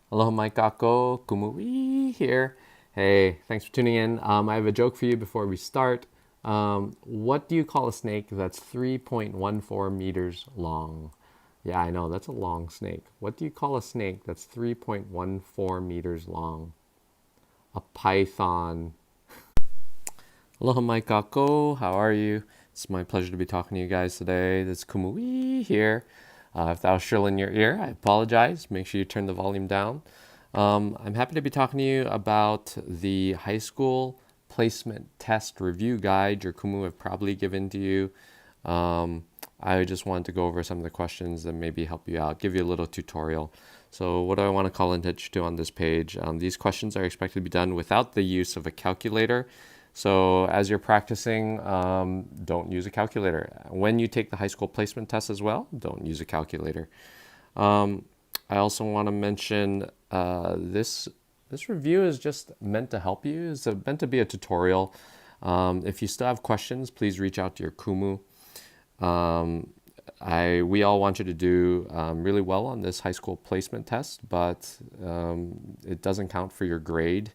Aloha mai kako, kumui here. Hey, thanks for tuning in. I have a joke for you before we start. What do you call a snake that's 3.14 meters long? Yeah, I know, that's a long snake. What do you call a snake that's 3.14 meters long? A python. Aloha mai kako, how are you? It's my pleasure to be talking to you guys today. This is Kumui here. If that was shrill in your ear, I apologize. Make sure you turn the volume down. I'm happy to be talking to you about the high school placement test review guide your Kumu have probably given to you. I just wanted to go over some of the questions that maybe help you out, give you a little tutorial. So what do I want to call attention to on this page? These questions are expected to be done without the use of a calculator. So as you're practicing, don't use a calculator. When you take the high school placement test as well, don't use a calculator. I also want to mention this review is just meant to help you. It's meant to be a tutorial. If you still have questions, please reach out to your Kumu. We all want you to do really well on this high school placement test, but it doesn't count for your grade.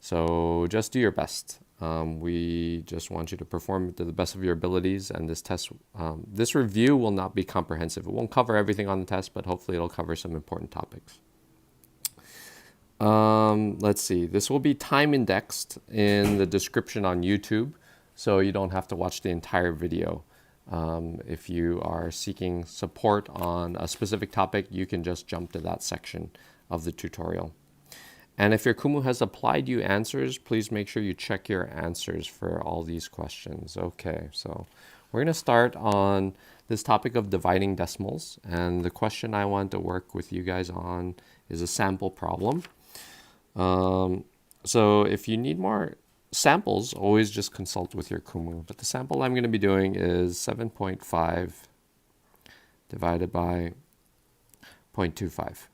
So just do your best. We just want you to perform to the best of your abilities, and this review will not be comprehensive. It won't cover everything on the test, but hopefully it'll cover some important topics. Let's see. This will be time indexed in the description on YouTube, so you don't have to watch the entire video. If you are seeking support on a specific topic, you can just jump to that section of the tutorial. And if your Kumu has applied you answers, please make sure you check your answers for all these questions. Okay, so we're going to start on this topic of dividing decimals. And the question I want to work with you guys on is a sample problem. So if you need more samples, always just consult with your Kumu. But the sample I'm going to be doing is 7.5 divided by 0.25.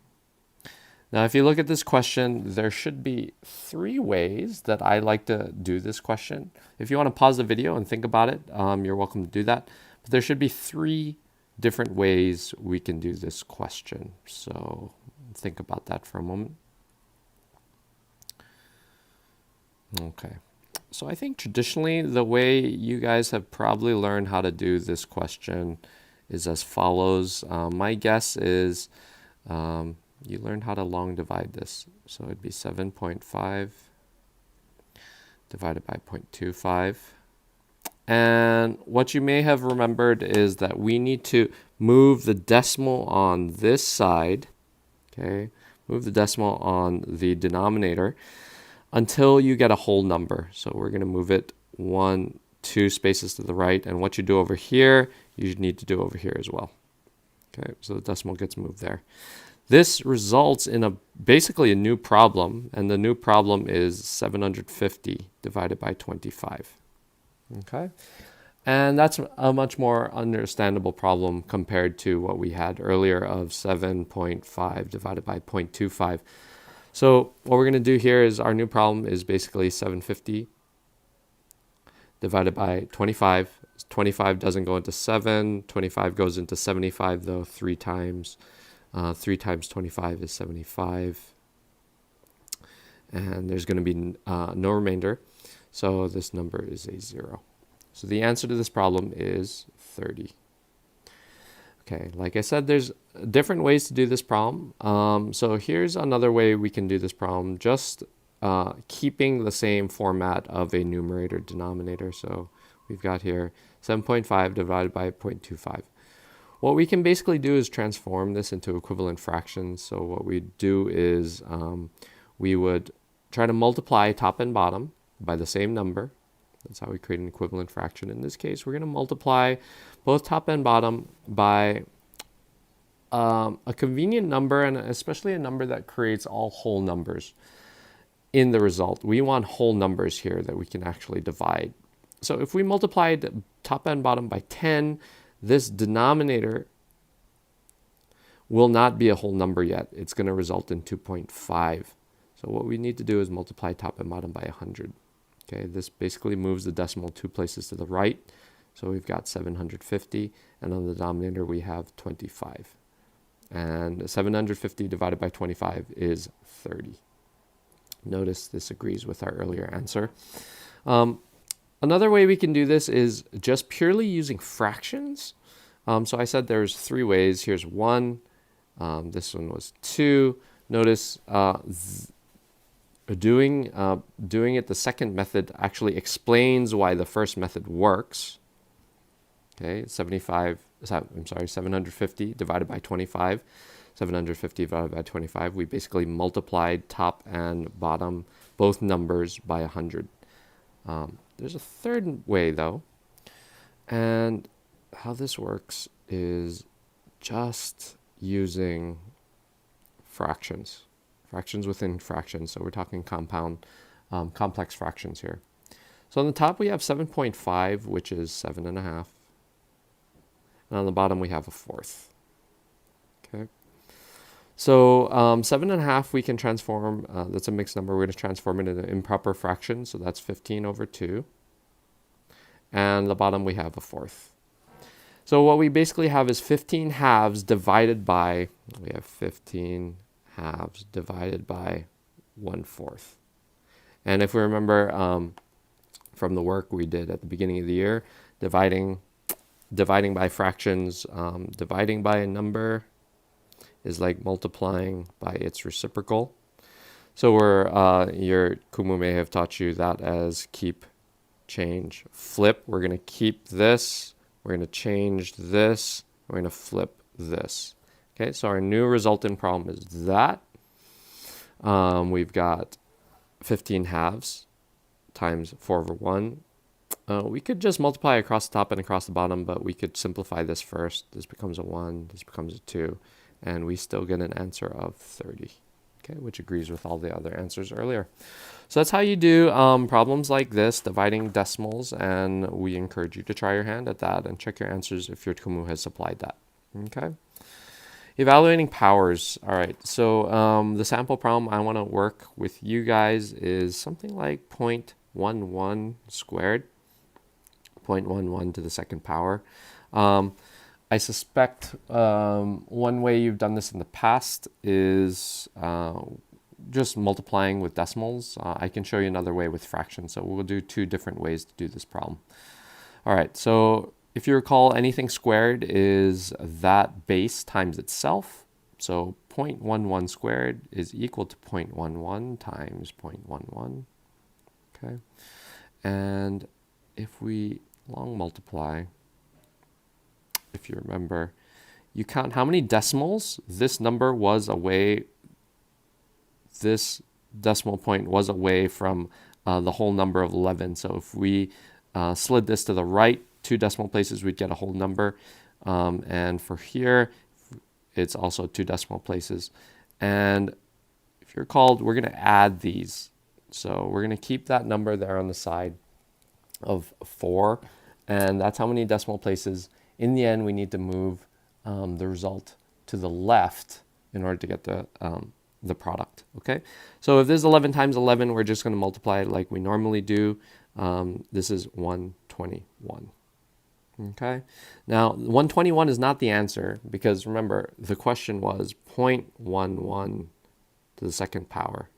Now, if you look at this question, there should be 3 ways that I like to do this question. If you want to pause the video and think about it, you're welcome to do that. But there should be 3 different ways we can do this question. So think about that for a moment. Okay. So I think traditionally the way you guys have probably learned how to do this question is as follows. My guess is you learned how to long divide this. So it'd be 7.5 divided by 0.25. And what you may have remembered is that we need to move the decimal on this side, okay? Move the decimal on the denominator until you get a whole number. So we're going to move it 1, 2 spaces to the right. And what you do over here, you need to do over here as well. Okay, so the decimal gets moved there. This results in basically a new problem, and the new problem is 750 divided by 25. Okay, and that's a much more understandable problem compared to what we had earlier of 7.5 divided by 0.25. So what we're going to do here is our new problem is basically 750 divided by 25. 25 doesn't go into 7. 25 goes into 75, though, 3 times. 3 times 25 is 75. And there's going to be no remainder. So this number is a 0. So the answer to this problem is 30. Okay, like I said, there's different ways to do this problem. So here's another way we can do this problem, just keeping the same format of a numerator denominator. So we've got here 7.5 divided by 0.25. What we can basically do is transform this into equivalent fractions. So what we do is we would try to multiply top and bottom by the same number. That's how we create an equivalent fraction. In this case, we're going to multiply both top and bottom by a convenient number, and especially a number that creates all whole numbers in the result. We want whole numbers here that we can actually divide. So if we multiplied top and bottom by 10, this denominator will not be a whole number yet. It's going to result in 2.5. So what we need to do is multiply top and bottom by 100. Okay, this basically moves the decimal 2 places to the right. So we've got 750, and on the denominator we have 25. And 750 divided by 25 is 30. Notice this agrees with our earlier answer. Another way we can do this is just purely using fractions. So I said there's 3 ways. Here's 1. This one was 2. Notice doing it the second method actually explains why the first method works. Okay, 750 divided by 25. 750 divided by 25. We basically multiplied top and bottom, both numbers, by 100. There's a third way, though. And how this works is just using fractions. Fractions within fractions. So we're talking complex fractions here. So on the top, we have 7.5, which is 7.5. And on the bottom, we have a fourth. Okay. So 7.5 we can transform, that's a mixed number, we're going to transform it into an improper fraction, so that's 15 over 2. And the bottom we have a fourth. So what we basically have is 15 halves divided by, we have 15 halves divided by 1/4. And if we remember from the work we did at the beginning of the year, dividing by fractions, dividing by a number is like multiplying by its reciprocal. So your Kumu may have taught you that as keep, change, flip. We're going to keep this, we're going to change this, we're going to flip this. Okay, so our new resultant problem is that. We've got 15 halves times 4 over 1. We could just multiply across the top and across the bottom, but we could simplify this first. This becomes a 1, this becomes a 2, and we still get an answer of 30, okay, which agrees with all the other answers earlier. So that's how you do problems like this, dividing decimals, and we encourage you to try your hand at that and check your answers if your Kumu has supplied that. Okay. Evaluating powers. All right, so the sample problem I want to work with you guys is something like 0.11 squared. 0.11 to the second power. I suspect one way you've done this in the past is just multiplying with decimals. I can show you another way with fractions, so we'll do 2 different ways to do this problem. All right, so if you recall, anything squared is that base times itself. So 0.11 squared is equal to 0.11 times 0.11. Okay, and if we long multiply, if you remember, you count how many decimals this number was away, this decimal point was away from the whole number of 11. So if we slid this to the right 2 decimal places, we'd get a whole number. And for here, it's also 2 decimal places. And if you're called, we're going to add these. So we're going to keep that number there on the side of 4. And that's how many decimal places. In the end, we need to move the result to the left in order to get the product. Okay, so if this is 11 times 11, we're just going to multiply it like we normally do. This is 121. Okay, now 121 is not the answer because remember the question was 0.11 to the second power.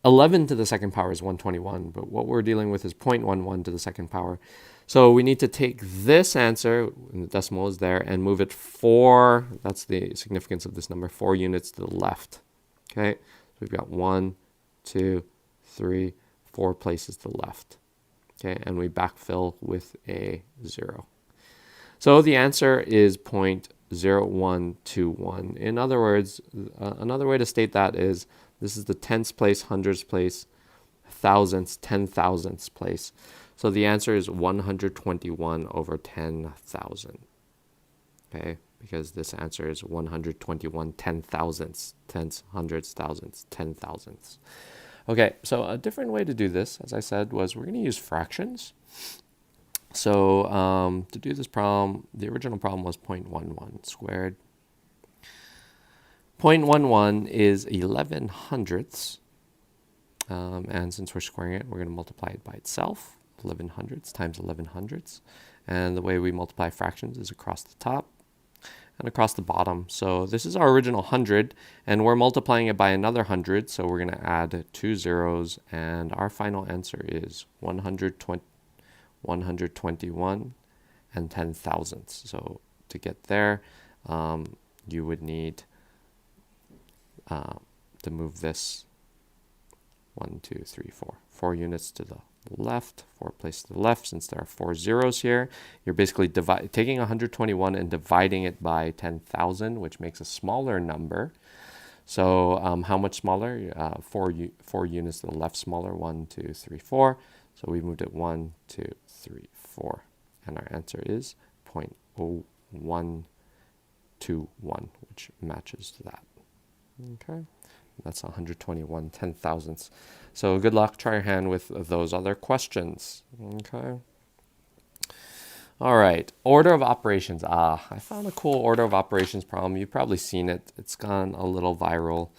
11 to the second power is 121, but what we're dealing with is 0.11 to the second power. So we need to take this answer, and the decimal is there, and move it 4, that's the significance of this number, 4 units to the left. Okay, so we've got 1, 2, 3, 4 places to the left. Okay, and we backfill with a 0. So the answer is 0.0121. In other words, another way to state that is this is the tenths place, hundredths place, thousandths, 10,000ths place. So the answer is 121 over 10,000. Okay, because this answer is 121 10,000ths, tenths, hundredths, thousandths, 10,000ths. Okay, so a different way to do this, as I said, was we're going to use fractions. So to do this problem, the original problem was 0.11 squared. 0.11 is 11 hundredths. And since we're squaring it, we're going to multiply it by itself. 11 hundredths times 11 hundredths. And the way we multiply fractions is across the top. and across the bottom. So this is our original 100, and we're multiplying it by another 100, so we're going to add 2 zeros, and our final answer is 121 and 10 thousandths. So to get there, you would need to move this 1, 2, 3, 4 units to the left, 4 places to the left. Since there are 4 zeros here, you're basically taking 121 and dividing it by 10,000, which makes a smaller number. So how much smaller? 4 units to the left smaller, 1, 2, 3, 4. So we moved it 1, 2, 3, 4. And our answer is 0.0121, which matches to that. Okay, that's 121 10 thousandths. So good luck. Try your hand with those other questions. Okay. All right, order of operations. I found a cool order of operations problem. You've probably seen it. It's gone a little viral.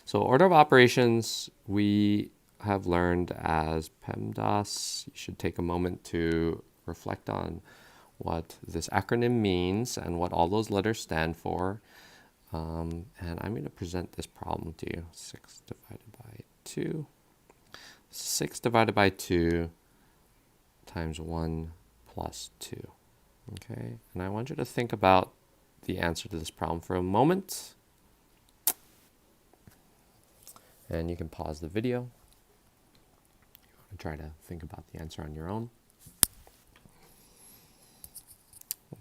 So order of operations, we have learned as PEMDAS. You should take a moment to reflect on what this acronym means and what all those letters stand for. And I'm going to present this problem to you. 6 divided by 2. 6 divided by 2 times 1 plus 2. Okay, and I want you to think about the answer to this problem for a moment. And you can pause the video. You want to try to think about the answer on your own.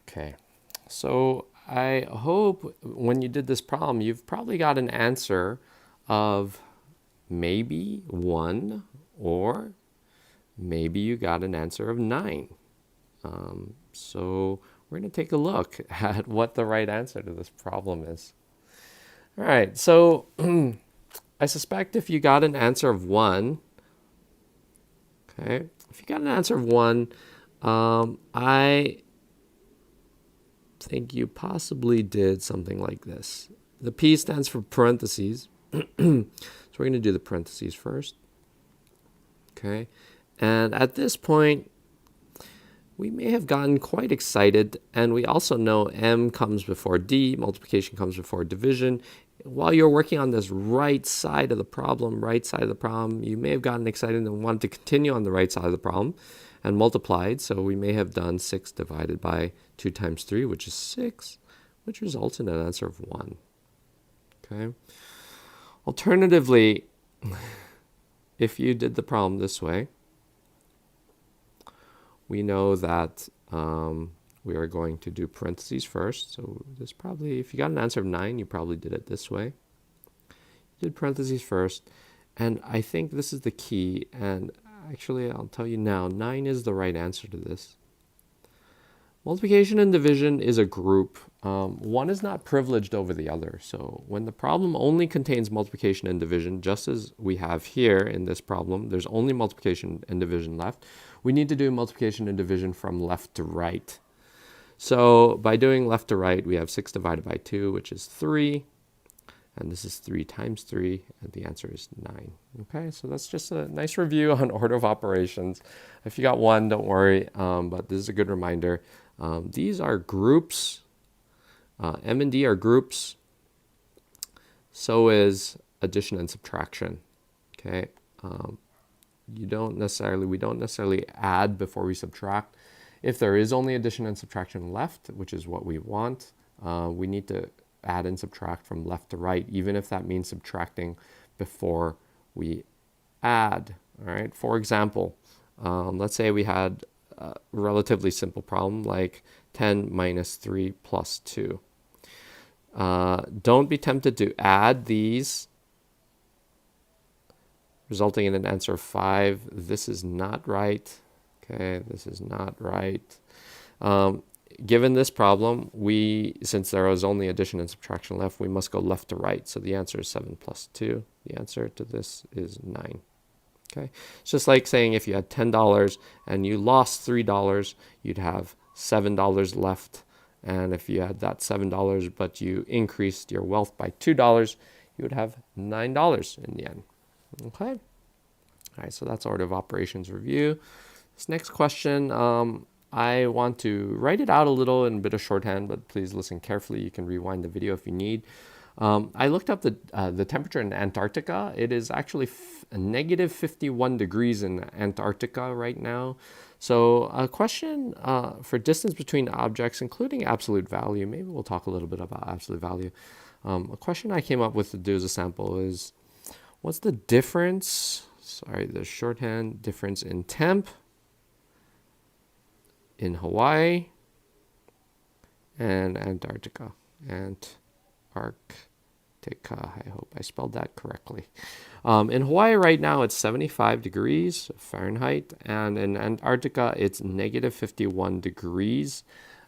Okay, so I hope when you did this problem, you've probably got an answer of maybe 1, or maybe you got an answer of 9. So we're going to take a look at what the right answer to this problem is. All right, so I suspect if you got an answer of 1, okay, if you got an answer of 1, I think you possibly did something like this. The P stands for parentheses. So we're going to do the parentheses first. Okay. And at this point, we may have gotten quite excited, and we also know M comes before D, multiplication comes before division. While you're working on this right side of the problem, you may have gotten excited and wanted to continue on the right side of the problem and multiplied. So we may have done 6 divided by 2 times 3, which is 6, which results in an answer of 1. Okay. Alternatively, if you did the problem this way, we know that we are going to do parentheses first. So this probably, if you got an answer of 9, you probably did it this way. You did parentheses first, and I think this is the key. And actually, I'll tell you now, 9 is the right answer to this. Multiplication and division is a group. One is not privileged over the other. So when the problem only contains multiplication and division, just as we have here in this problem, there's only multiplication and division left. We need to do multiplication and division from left to right. So by doing left to right, we have 6 divided by 2, which is 3. And this is 3 times 3, and the answer is 9. Okay, so that's just a nice review on order of operations. If you got 1, don't worry, but this is a good reminder. These are groups. M and D are groups. So is addition and subtraction. Okay, we don't necessarily add before we subtract. If there is only addition and subtraction left, which is what we want, we need to add and subtract from left to right, even if that means subtracting before we add. All right. For example, let's say we had a relatively simple problem like 10 minus 3 plus 2. Don't be tempted to add these, resulting in an answer of 5. This is not right. Okay, this is not right. Given this problem, since there is only addition and subtraction left, we must go left to right. So the answer is 7 plus 2. The answer to this is 9. Okay, it's just like saying if you had $10 and you lost $3, you'd have $7 left. And if you had that $7, but you increased your wealth by $2, you would have $9 in the end. Okay. All right, so that's order of operations review. This next question, I want to write it out a little in a bit of shorthand, but please listen carefully. You can rewind the video if you need. I looked up the temperature in Antarctica. It is actually negative 51 degrees in Antarctica right now. So a question for distance between objects, including absolute value, maybe we'll talk a little bit about absolute value. A question I came up with to do as a sample is, what's the difference, sorry, the shorthand, difference in temp in Hawaii and Antarctica? I hope I spelled that correctly. In Hawaii right now, it's 75 degrees Fahrenheit, and in Antarctica, it's negative 51 degrees.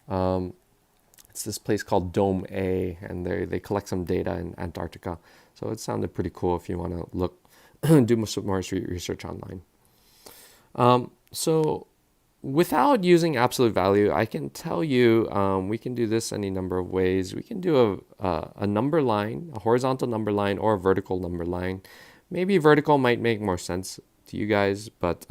It's this place called donʻt, and they collect some data in Antarctica. So it sounded pretty cool if you want to look, do some more research online. So without using absolute value, I can tell you we can do this any number of ways. We can do a number line, a horizontal number line, or a vertical number line. Maybe vertical might make more sense to you guys, but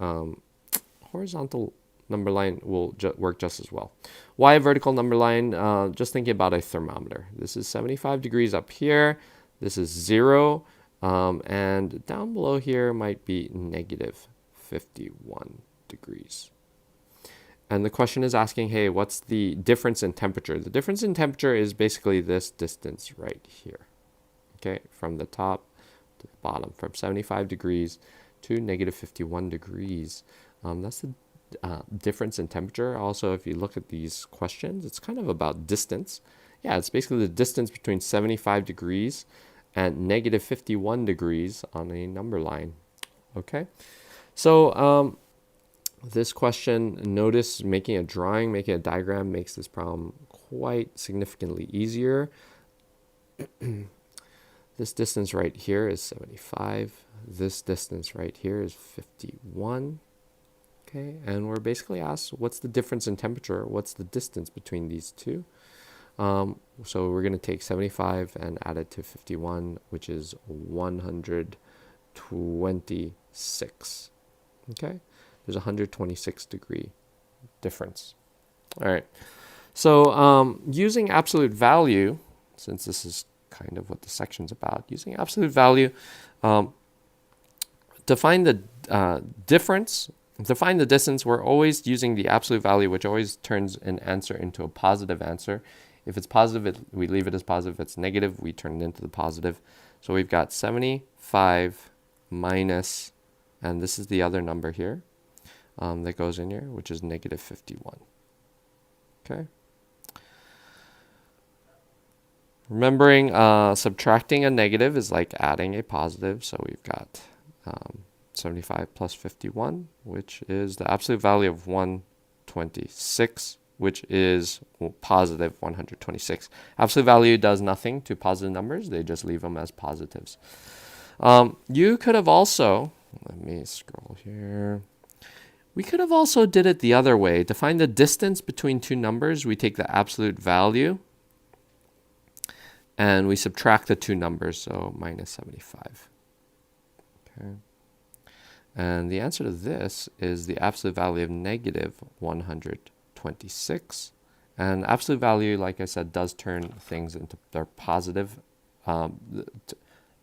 horizontal number line will work just as well. Why a vertical number line? Just thinking about a thermometer. This is 75 degrees up here. This is 0. And down below here might be negative 51 degrees. And the question is asking, hey, what's the difference in temperature? The difference in temperature is basically this distance right here, okay, from the top to the bottom, from 75 degrees to negative 51 degrees. That's the difference in temperature. Also, if you look at these questions, it's kind of about distance. Yeah, it's basically the distance between 75 degrees and negative 51 degrees on a number line, okay? So, this question, notice making a drawing, making a diagram makes this problem quite significantly easier. This distance right here is 75. This distance right here is 51. Okay, and we're basically asked, what's the difference in temperature? What's the distance between these two? So we're going to take 75 and add it to 51, which is 126. Okay. There's a 126 degree difference. All right. So using absolute value, since this is kind of what the section's about, using absolute value to find the difference, to find the distance, we're always using the absolute value, which always turns an answer into a positive answer. If it's positive, we leave it as positive. If it's negative, we turn it into the positive. So we've got 75 minus, and this is the other number here. That goes in here, which is negative 51. Okay. Remembering subtracting a negative is like adding a positive. So we've got 75 plus 51, which is the absolute value of 126, which is positive 126. Absolute value does nothing to positive numbers. They just leave them as positives. You could have also, let me scroll here. We could have also did it the other way. To find the distance between two numbers, we take the absolute value and we subtract the two numbers, so minus 75. Okay. And the answer to this is the absolute value of negative 126. And absolute value, like I said, does turn things into their positive,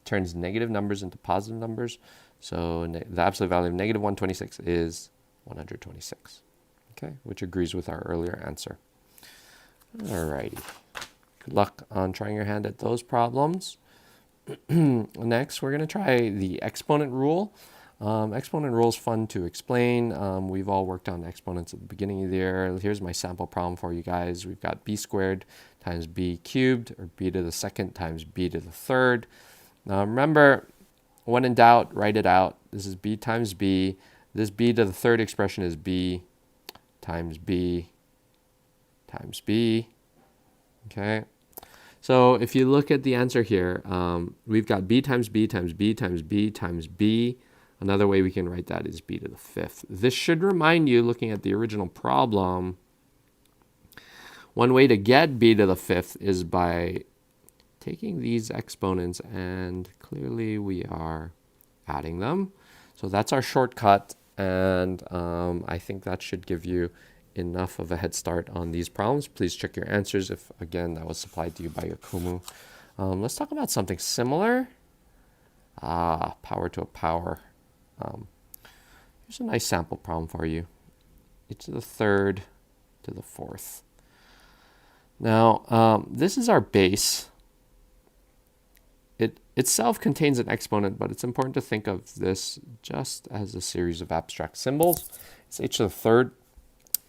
turns negative numbers into positive numbers. So the absolute value of negative 126 is 126, okay, which agrees with our earlier answer. Alrighty. Good luck on trying your hand at those problems. Next, we're going to try the exponent rule. Exponent rule is fun to explain. We've all worked on exponents at the beginning of the year. Here's my sample problem for you guys. We've got b squared times b cubed, or b to the second times b to the third. Now remember, when in doubt, write it out. This is b times b. This b to the third expression is b times b times b. Okay. So if you look at the answer here, we've got b times b times b times b times b. Another way we can write that is b to the fifth. This should remind you, looking at the original problem, one way to get b to the fifth is by taking these exponents, and clearly we are adding them. So that's our shortcut, and I think that should give you enough of a head start on these problems. Please check your answers if, again, that was supplied to you by your Kumu. Let's talk about something similar. Power to a power. Here's a nice sample problem for you. E to the third to the fourth. Now, this is our base. It itself contains an exponent, but it's important to think of this just as a series of abstract symbols. It's h to the third.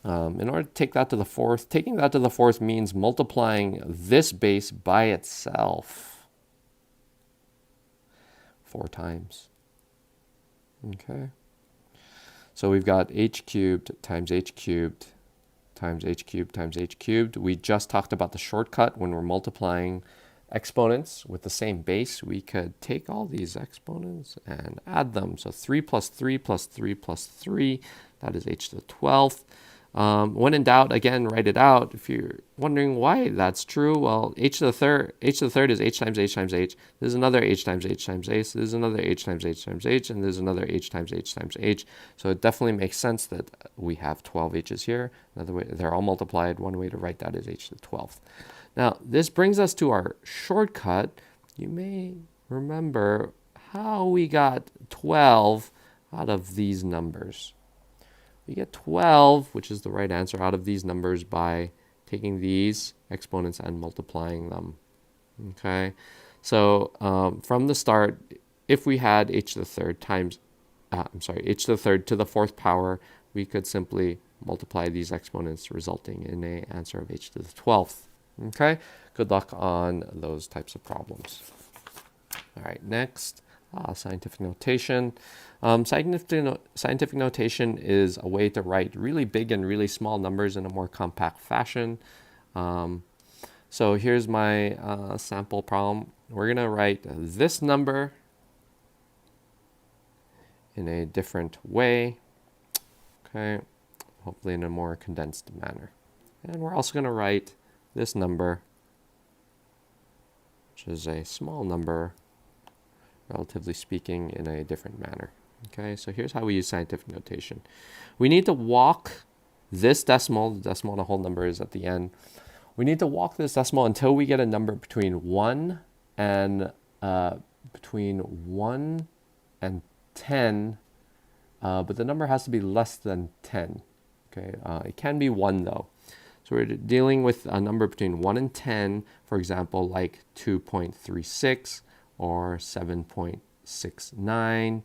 In order to take that to the fourth, taking that to the fourth means multiplying this base by itself 4 times. Okay. So we've got h cubed times h cubed times h cubed times h cubed. We just talked about the shortcut when we're multiplying exponents with the same base. We could take all these exponents and add them. So 3 plus 3 plus 3 plus 3, that is h to the 12th. When in doubt, again, write it out. If you're wondering why that's true, well, h to the third is h times h times h. There's another h times h times h. There's another h times h times h, and there's another h times h times h. So it definitely makes sense that we have 12 h's here. Another way, they're all multiplied. One way to write that is h to the 12th. Now, this brings us to our shortcut. You may remember how we got 12 out of these numbers. We get 12, which is the right answer, out of these numbers by taking these exponents and multiplying them. Okay, so from the start, if we had h to the third times, h to the third to the fourth power, we could simply multiply these exponents, resulting in an answer of h to the 12th. Okay, good luck on those types of problems. All right, next, scientific notation. Scientific notation is a way to write really big and really small numbers in a more compact fashion. So here's my sample problem. We're going to write this number in a different way, okay, hopefully in a more condensed manner. And we're also going to write this number, which is a small number, relatively speaking, in a different manner. Okay, so here's how we use scientific notation. We need to walk this decimal, the decimal and a whole number is at the end. We need to walk this decimal until we get a number between 1 and 10, but the number has to be less than 10. Okay, it can be 1 though. So we're dealing with a number between 1 and 10, for example, like 2.36 or 7.69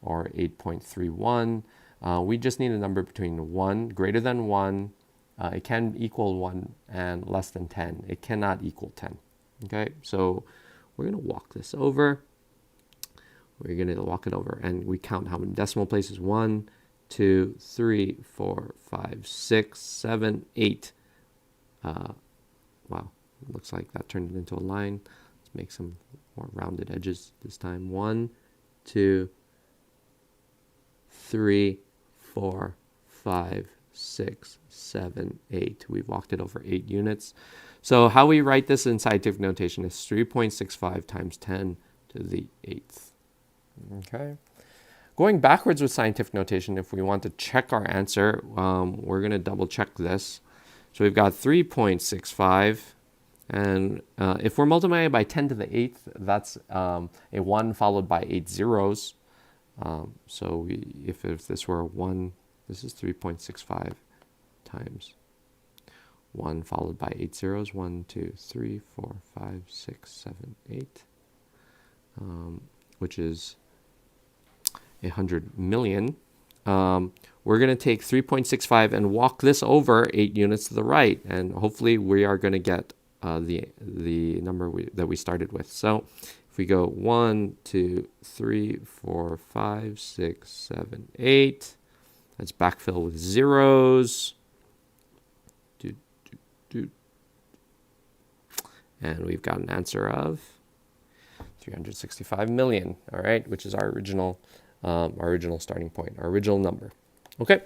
or 8.31. We just need a number between 1, greater than 1. It can equal 1 and less than 10. It cannot equal 10. Okay, so we're going to walk this over. We're going to walk it over and we count how many decimal places. 1, 2, 3, 4, 5, 6, 7, 8. Wow, looks like that turned it into a line. Let's make some more rounded edges this time. 1, 2, 3, 4, 5, 6, 7, 8. We've walked it over 8 units. So how we write this in scientific notation is 3.65 times 10 to the 8th. Okay. Going backwards with scientific notation, if we want to check our answer, we're going to double check this. So we've got 3.65, and if we're multiplying by 10 to the 8th, that's a 1 followed by 8 zeros. So if this were a 1, this is 3.65 times 1 followed by 8 zeros. 1, 2, 3, 4, 5, 6, 7, 8, which is 100 million. We're going to take 3.65 and walk this over 8 units to the right, and hopefully we are going to get the number that we started with. So if we go 1, 2, 3, 4, 5, 6, 7, 8, let's backfill with zeros. And we've got an answer of 365 million, all right, which is our original starting point, our original number. Okay,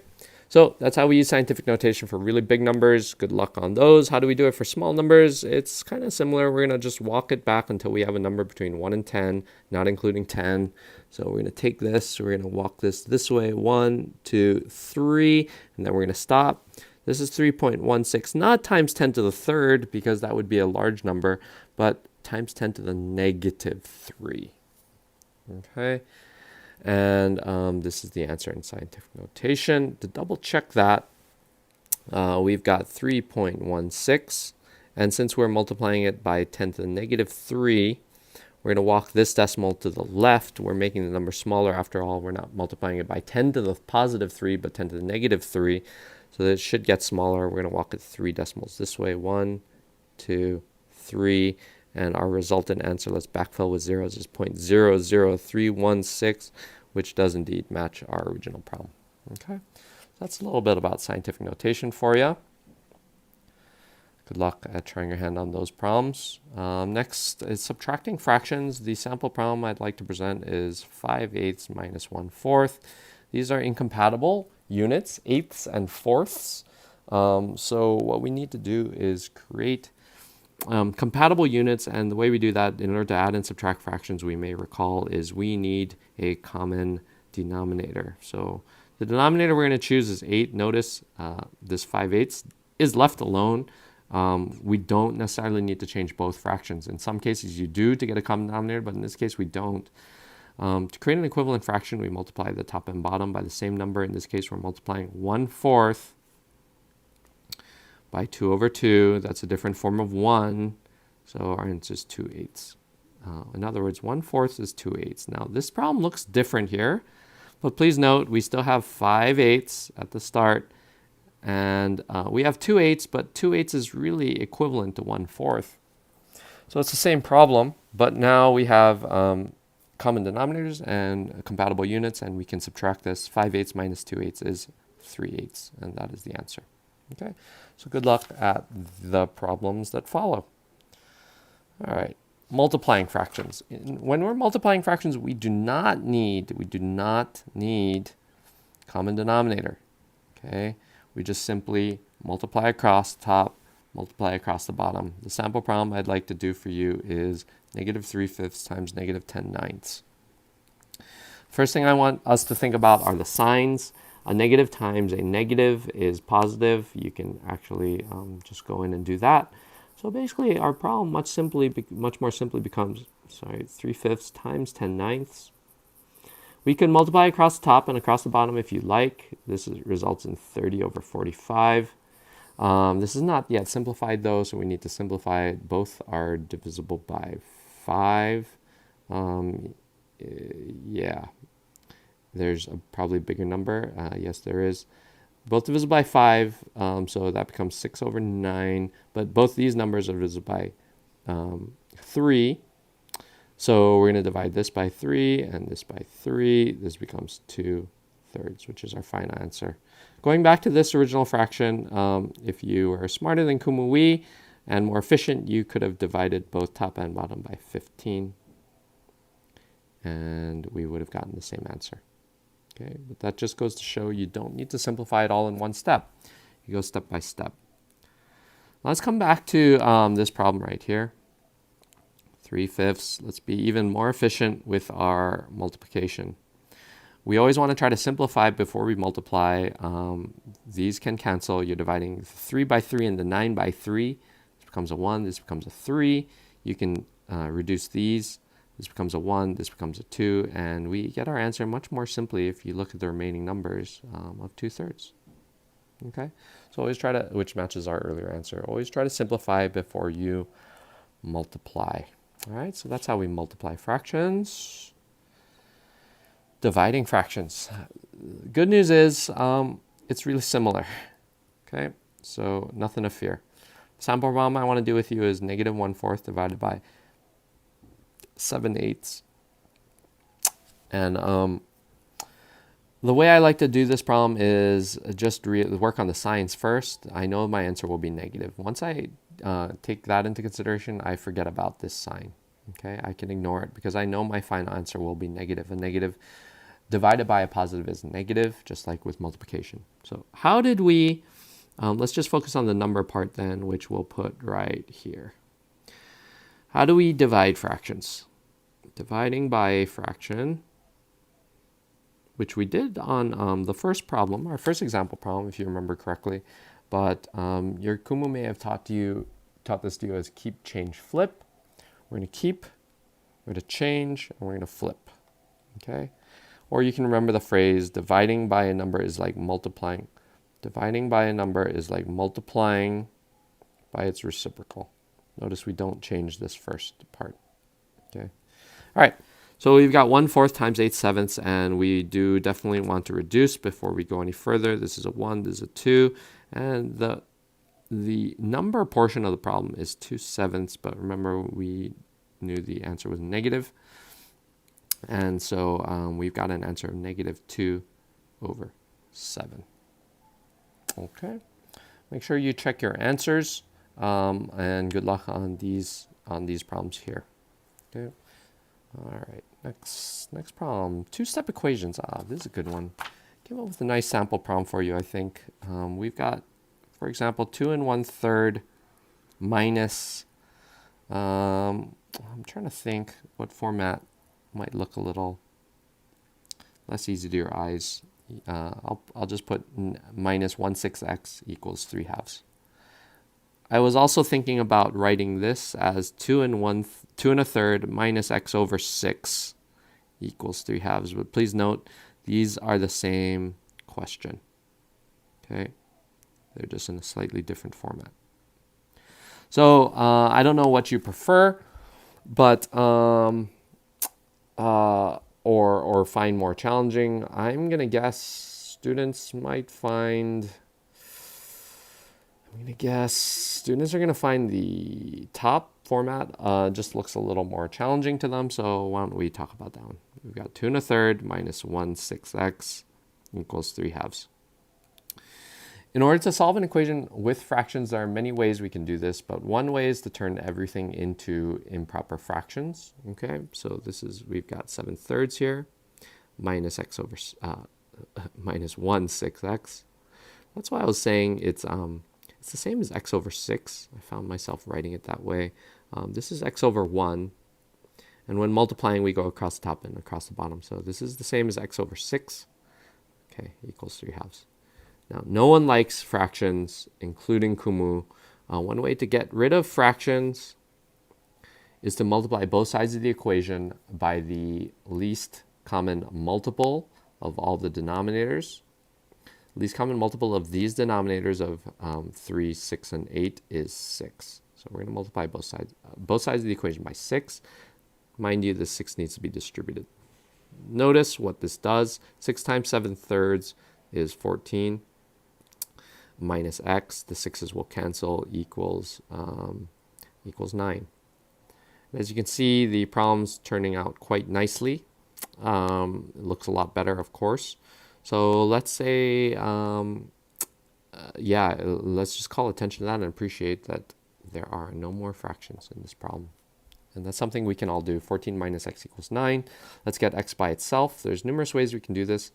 so that's how we use scientific notation for really big numbers. Good luck on those. How do we do it for small numbers? It's kind of similar. We're going to just walk it back until we have a number between 1 and 10, not including 10. So we're going to take this, we're going to walk this way, 1, 2, 3, and then we're going to stop. This is 3.16, not times 10 to the third, because that would be a large number, but times 10 to the negative 3. Okay, and this is the answer in scientific notation. To double check that, we've got 3.16, and since we're multiplying it by 10 to the negative 3, we're going to walk this decimal to the left. We're making the number smaller after all. We're not multiplying it by 10 to the positive 3, but 10 to the negative 3. So that it should get smaller. We're going to walk it 3 decimals this way. 1, 2, 3. And our resultant answer, let's backfill with zeros, is 0.00316, which does indeed match our original problem. Okay, that's a little bit about scientific notation for you. Good luck at trying your hand on those problems. Next is subtracting fractions. The sample problem I'd like to present is 5/8 minus 1/4. These are incompatible units, eighths and fourths. So what we need to do is create compatible units, and the way we do that in order to add and subtract fractions, we may recall, is we need a common denominator. So the denominator we're going to choose is 8. Notice this 5/8 is left alone. We don't necessarily need to change both fractions. In some cases you do to get a common denominator, but in this case we don't. To create an equivalent fraction, we multiply the top and bottom by the same number. In this case, we're multiplying 1/4 by 2/2. That's a different form of 1. So our answer is 2/8. In other words, 1/4 is 2/8. Now, this problem looks different here, but please note we still have 5/8 at the start. And we have 2/8, but 2/8 is really equivalent to 1/4. So it's the same problem, but now we have common denominators and compatible units, and we can subtract this. 5/8 minus 2/8 is 3/8, and that is the answer. Okay, so good luck at the problems that follow. All right, multiplying fractions. When we're multiplying fractions, we do not need common denominator. Okay. We just simply multiply across the top, multiply across the bottom. The sample problem I'd like to do for you is -3/5 times -10/9. First thing I want us to think about are the signs. A negative times a negative is positive. You can actually just go in and do that. So basically our problem much more simply becomes 3/5 times 10/9. We can multiply across the top and across the bottom if you like. This results in 30/45. This is not yet simplified though, so we need to simplify it. Both are divisible by 5. Yeah, there's probably a bigger number. Yes, there is. Both divisible by 5, so that becomes 6/9. But both these numbers are divisible by 3. So we're going to divide this by 3 and this by 3. This becomes 2/3, which is our final answer. Going back to this original fraction, if you were smarter than Kumui and more efficient, you could have divided both top and bottom by 15. And we would have gotten the same answer. Okay, but that just goes to show you don't need to simplify it all in one step. You go step by step. Let's come back to this problem right here. 3/5. Let's be even more efficient with our multiplication. We always want to try to simplify before we multiply. These can cancel. You're dividing 3 by 3 and the 9 by 3. This becomes a 1. This becomes a 3. You can reduce these. This becomes a 1. This becomes a 2. And we get our answer much more simply if you look at the remaining numbers of 2/3. Okay? So always try to, which matches our earlier answer, always try to simplify before you multiply. All right, so that's how we multiply fractions. Dividing fractions. Good news is it's really similar. Okay, so nothing to fear. Sample problem I want to do with you is -1/4 divided by 7/8. And the way I like to do this problem is just work on the signs first. I know my answer will be negative. Once I take that into consideration, I forget about this sign. Okay, I can ignore it because I know my final answer will be negative. A negative divided by a positive is negative, just like with multiplication. So how did we, let's just focus on the number part then, which we'll put right here. How do we divide fractions? Dividing by a fraction, which we did on the first problem, our first example problem, if you remember correctly. but your Kumu may have taught this to you as keep, change, flip. We're going to keep, we're going to change, and we're going to flip. Okay? Or you can remember the phrase, dividing by a number is like multiplying. Dividing by a number is like multiplying by its reciprocal. Notice we don't change this first part. Okay. All right. So we've got 1/4 times 8/7, and we do definitely want to reduce before we go any further. This is a 1, this is a 2, and the number portion of the problem is 2/7, but remember we knew the answer was negative. And so we've got an answer of -2/7. Okay. Make sure you check your answers, and good luck on these problems here. Okay. All right. Next problem. Two-step equations. This is a good one. Came up with a nice sample problem for you, I think. We've got, for example, 2 1/3 minus. I'm trying to think what format might look a little less easy to your eyes. I'll just put minus 1/6x equals 3/2. I was also thinking about writing this as 2 1/3 minus x over 6 equals 3/2. But please note, these are the same question. Okay, they're just in a slightly different format. So I don't know what you prefer, but or find more challenging. I'm gonna guess students might find. Students are going to find the top format just looks a little more challenging to them, so why don't we talk about that one. We've got 2 1/3 minus 1/6x equals 3/2. In order to solve an equation with fractions, there are many ways we can do this, but one way is to turn everything into improper fractions. Okay, so we've got 7/3 here, minus x over minus 1/6x. That's why I was saying it's the same as x over 6. I found myself writing it that way. This is x over 1. And when multiplying, we go across the top and across the bottom. So this is the same as x over 6. Okay, equals 3/2. Now, no one likes fractions, including Kumu. One way to get rid of fractions is to multiply both sides of the equation by the least common multiple of all the denominators. Least common multiple of these denominators of 3, 6, and 8 is 6. So we're going to multiply both sides of the equation by 6. Mind you, the 6 needs to be distributed. Notice what this does. 6 times 7/3 is 14 minus x. The 6's will cancel, equals 9. And as you can see, the problem's turning out quite nicely. It looks a lot better, of course. So let's say, let's just call attention to that and appreciate that there are no more fractions in this problem. And that's something we can all do. 14 minus x equals 9. Let's get x by itself. There's numerous ways we can do this.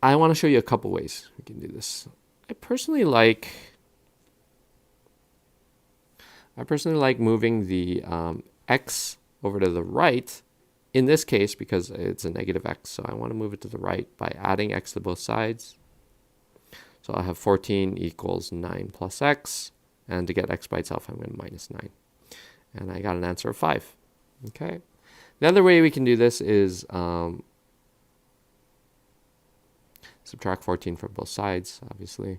I want to show you a couple ways we can do this. I personally like moving the x over to the right. In this case, because it's a negative x, so I want to move it to the right by adding x to both sides. So I have 14 equals 9 plus x, and to get x by itself, I'm going to minus 9. And I got an answer of 5. Okay. The other way we can do this is subtract 14 from both sides, obviously.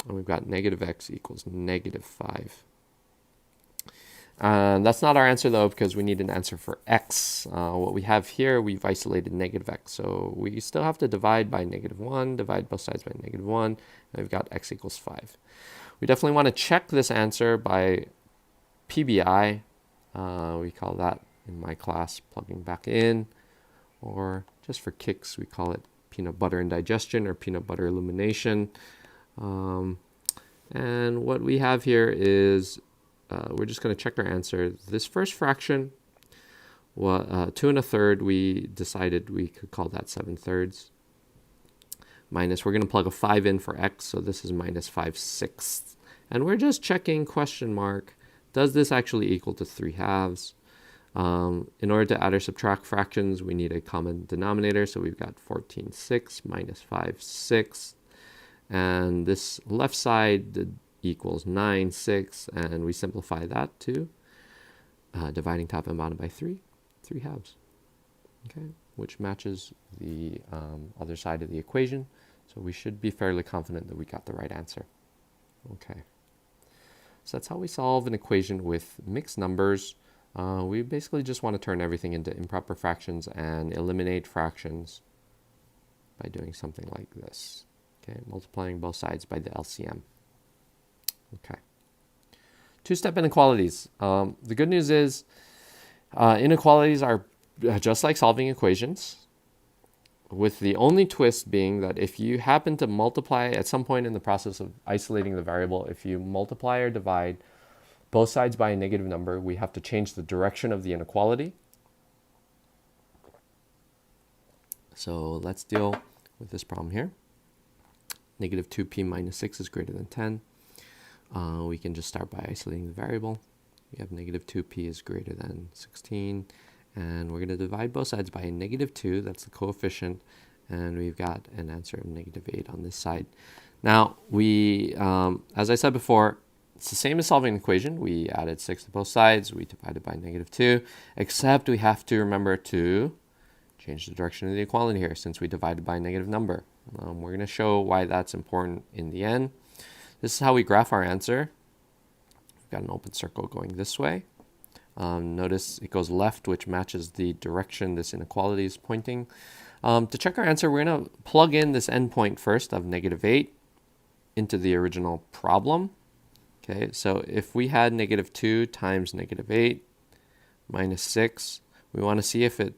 And we've got negative x equals negative 5. That's not our answer, though, because we need an answer for x. What we have here, we've isolated negative x. So we still have to divide by -1, divide both sides by -1, and we've got x equals 5. We definitely want to check this answer by PBI. We call that, in my class, plugging back in. Or just for kicks, we call it peanut butter indigestion or peanut butter illumination. And what we have here is we're just going to check our answer. This first fraction, 2 1/3, we decided we could call that 7/3. Minus, we're going to plug a 5 in for x, so this is minus 5/6. And we're just checking question mark, does this actually equal to 3/2? In order to add or subtract fractions, we need a common denominator, so we've got 14/6 minus 5/6. And this left side equals 9, 6, and we simplify that to dividing top and bottom by 3 halves, okay, which matches the other side of the equation. So we should be fairly confident that we got the right answer. Okay, so that's how we solve an equation with mixed numbers. We basically just want to turn everything into improper fractions and eliminate fractions by doing something like this. Okay, multiplying both sides by the LCM. Okay. Two-step inequalities. The good news is inequalities are just like solving equations, with the only twist being that if you happen to multiply at some point in the process of isolating the variable, if you multiply or divide both sides by a negative number, we have to change the direction of the inequality. So let's deal with this problem here. Negative 2p minus 6 is greater than 10. We can just start by isolating the variable. We have negative 2p is greater than 16. And we're going to divide both sides by a negative 2. That's the coefficient. And we've got an answer of negative 8 on this side. Now, as I said before, it's the same as solving an equation. We added 6 to both sides. We divided by negative 2. Except we have to remember to change the direction of the equality here since we divided by a negative number. We're going to show why that's important in the end. This is how we graph our answer. We've got an open circle going this way. Notice it goes left, which matches the direction this inequality is pointing. To check our answer, we're going to plug in this endpoint first of negative 8 into the original problem. Okay, so if we had negative 2 times negative 8 minus 6, we want to see if it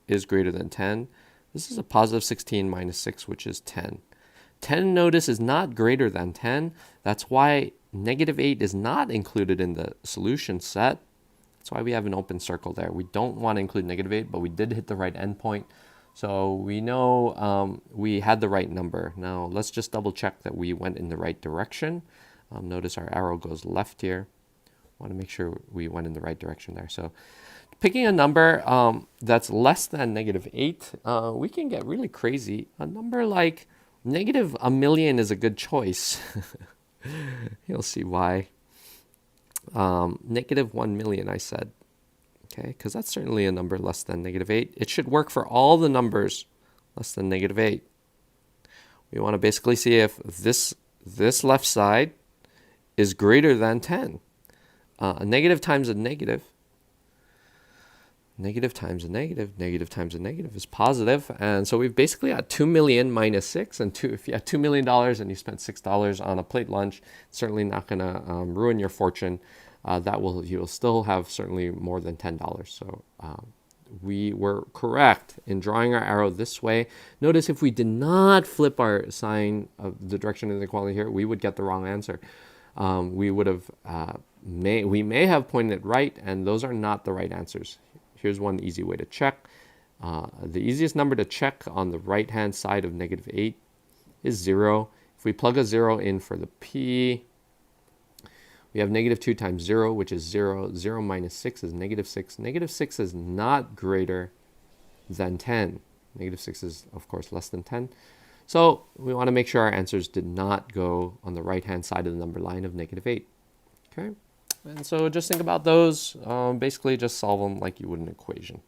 is greater than 10. This is a positive 16 minus 6, which is 10. 10, notice, is not greater than 10. That's why negative 8 is not included in the solution set. That's why we have an open circle there. We don't want to include negative 8, but we did hit the right endpoint. So we know we had the right number. Now let's just double check that we went in the right direction. Notice our arrow goes left here. I want to make sure we went in the right direction there. So picking a number that's less than negative 8, we can get really crazy. A number like negative 1,000,000 is a good choice. You'll see why. Negative 1,000,000, I said. Okay, because that's certainly a number less than negative 8. It should work for all the numbers less than negative 8. We want to basically see if this left side is greater than 10. A negative times a negative. Negative times a negative. Negative times a negative is positive. And so we've basically got 2,000,000 minus 6. And if you had $2 million and you spent $6 on a plate lunch, it's certainly not going to ruin your fortune. You'll still have certainly more than $10. So we were correct in drawing our arrow this way. Notice if we did not flip our sign of the direction of the equality here, we would get the wrong answer. We may have pointed it right, and those are not the right answers. Here's one easy way to check. The easiest number to check on the right-hand side of negative 8 is 0. If we plug a 0 in for the p, we have negative 2 times 0, which is 0. 0 minus 6 is negative 6. Negative 6 is not greater than 10. Negative 6 is, of course, less than 10. So we want to make sure our answers did not go on the right-hand side of the number line of negative 8. Okay, and so just think about those. Basically, just solve them like you would an equation.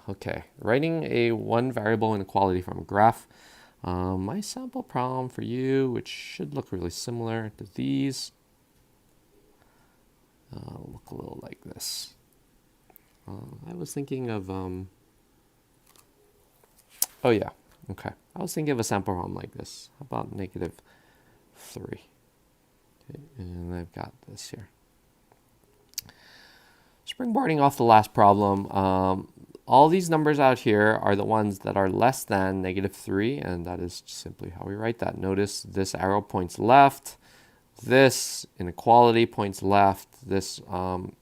Okay, writing a one-variable inequality from a graph. My sample problem for you, which should look really similar to these, look a little like this. I was thinking of, oh yeah, okay. I was thinking of a sample problem like this. How about negative 3? Okay, and I've got this here. Springboarding off the last problem, all these numbers out here are the ones that are less than negative 3, and that is simply how we write that. Notice this arrow points left. This inequality points left. This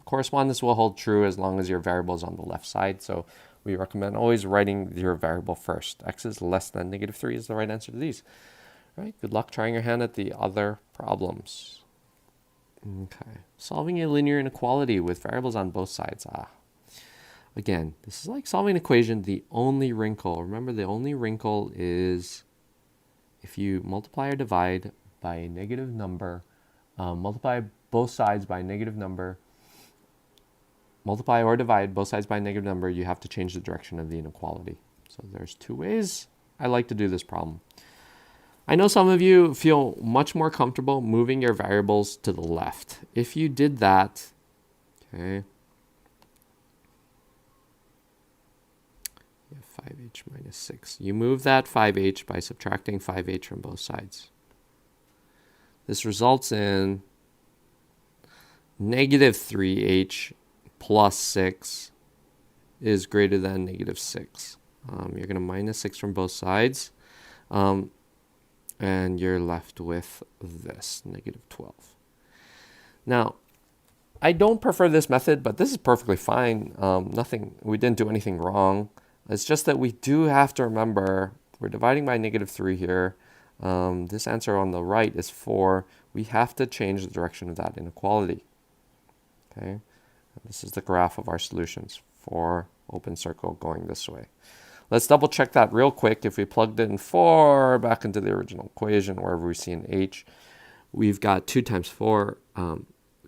correspondence will hold true as long as your variable is on the left side. So we recommend always writing your variable first. X is less than negative 3 is the right answer to these. All right, good luck trying your hand at the other problems. Okay, solving a linear inequality with variables on both sides. Again, this is like solving an equation. The only wrinkle, remember, the only wrinkle is if you multiply or divide by a negative number, multiply both sides by a negative number, multiply or divide both sides by a negative number, you have to change the direction of the inequality. So there's two ways I like to do this problem. I know some of you feel much more comfortable moving your variables to the left. If you did that, okay, 5h minus 6. You move that 5h by subtracting 5h from both sides. This results in negative 3h plus 6 is greater than negative 6. You're going to minus 6 from both sides, and you're left with this, negative 12. Now, I don't prefer this method, but this is perfectly fine. We didn't do anything wrong. It's just that we do have to remember, we're dividing by negative 3 here. This answer on the right is 4. We have to change the direction of that inequality. Okay, this is the graph of our solutions. 4, open circle going this way. Let's double check that real quick. If we plugged in 4 back into the original equation, wherever we see an h, we've got 2 times 4.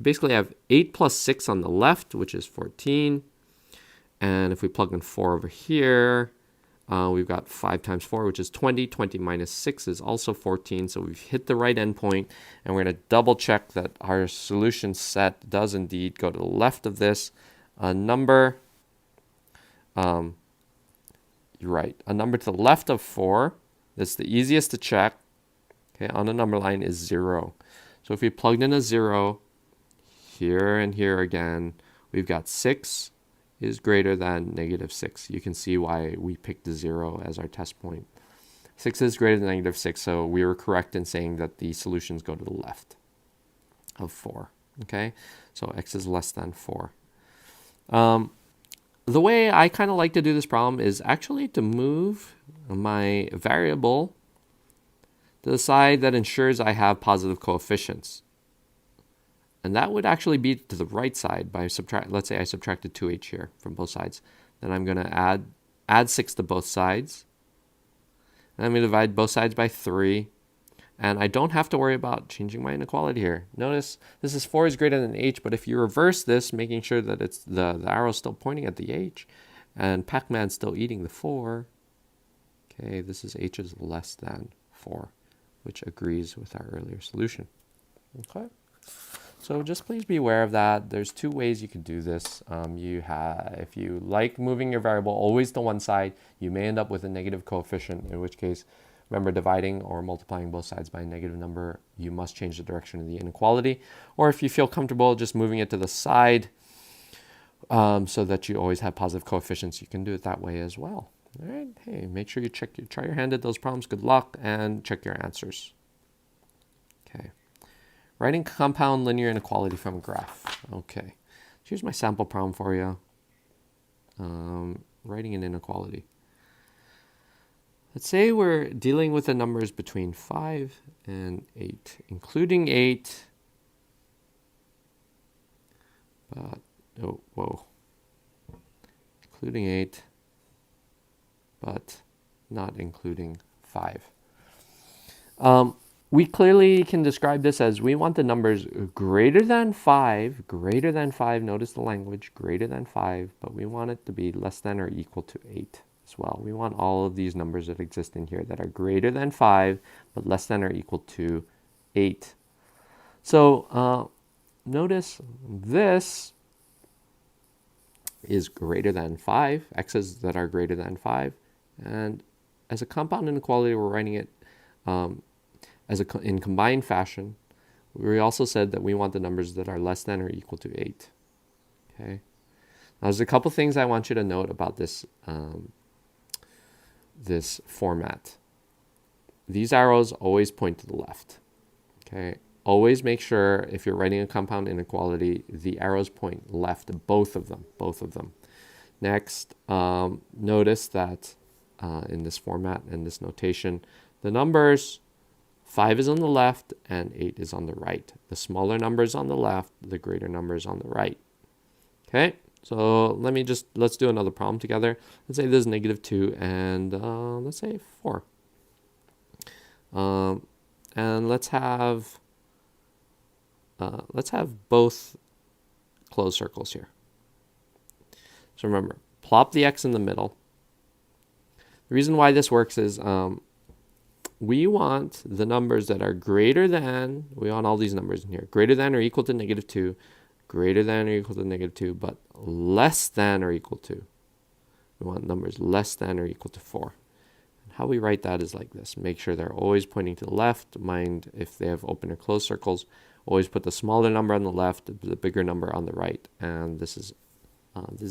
Basically, I have 8 plus 6 on the left, which is 14. And if we plug in 4 over here, we've got 5 times 4, which is 20. 20 minus 6 is also 14. So we've hit the right endpoint. And we're going to double check that our solution set does indeed go to the left of this. A number, you're right, a number to the left of 4, that's the easiest to check, okay, on a number line is 0. So if we plugged in a 0 here and here again, we've got 6 is greater than negative 6. You can see why we picked a 0 as our test point. 6 is greater than negative 6, so we were correct in saying that the solutions go to the left of 4. Okay, so x is less than 4. The way I kind of like to do this problem is actually to move my variable to the side that ensures I have positive coefficients. And that would actually be to the right side by let's say I subtracted 2h here from both sides. Then I'm going to add 6 to both sides. And I'm going to divide both sides by 3. And I don't have to worry about changing my inequality here. Notice this is 4 is greater than h, but if you reverse this, making sure that it's the arrow is still pointing at the h, and Pac-Man's still eating the 4, okay, this is h is less than 4, which agrees with our earlier solution. Okay, so just please be aware of that. There's two ways you can do this. If you like moving your variable always to one side, you may end up with a negative coefficient, in which case, remember, dividing or multiplying both sides by a negative number, you must change the direction of the inequality. Or if you feel comfortable just moving it to the side so that you always have positive coefficients, you can do it that way as well. All right, hey, make sure you try your hand at those problems. Good luck, and check your answers. Okay, writing compound linear inequality from a graph. Okay, here's my sample problem for you. Writing an inequality. Let's say we're dealing with the numbers between 5 and 8, including 8, but, including 8, but not including 5. We clearly can describe this as we want the numbers greater than 5, notice the language, greater than 5, but we want it to be less than or equal to 8. As well. We want all of these numbers that exist in here that are greater than 5, but less than or equal to 8. So notice this is greater than 5, x's that are greater than 5. And as a compound inequality, we're writing it in combined fashion. We also said that we want the numbers that are less than or equal to 8. Okay. Now, there's a couple things I want you to note about this this format. These arrows always point to the left. Okay, always make sure if you're writing a compound inequality, the arrows point left, both of them. Next, notice that in this format and this notation, the numbers 5 is on the left and 8 is on the right. The smaller number is on the left, the greater number is on the right. Okay. So let's do another problem together. Let's say this is -2 and let's say 4. And let's have both closed circles here. So remember, plop the x in the middle. The reason why this works is we want the numbers that are greater than, we want all these numbers in here, greater than or equal to -2, greater than or equal to -2, but less than or equal to. We want numbers less than or equal to 4. And how we write that is like this. Make sure they're always pointing to the left. Mind if they have open or closed circles, always put the smaller number on the left, the bigger number on the right. And this is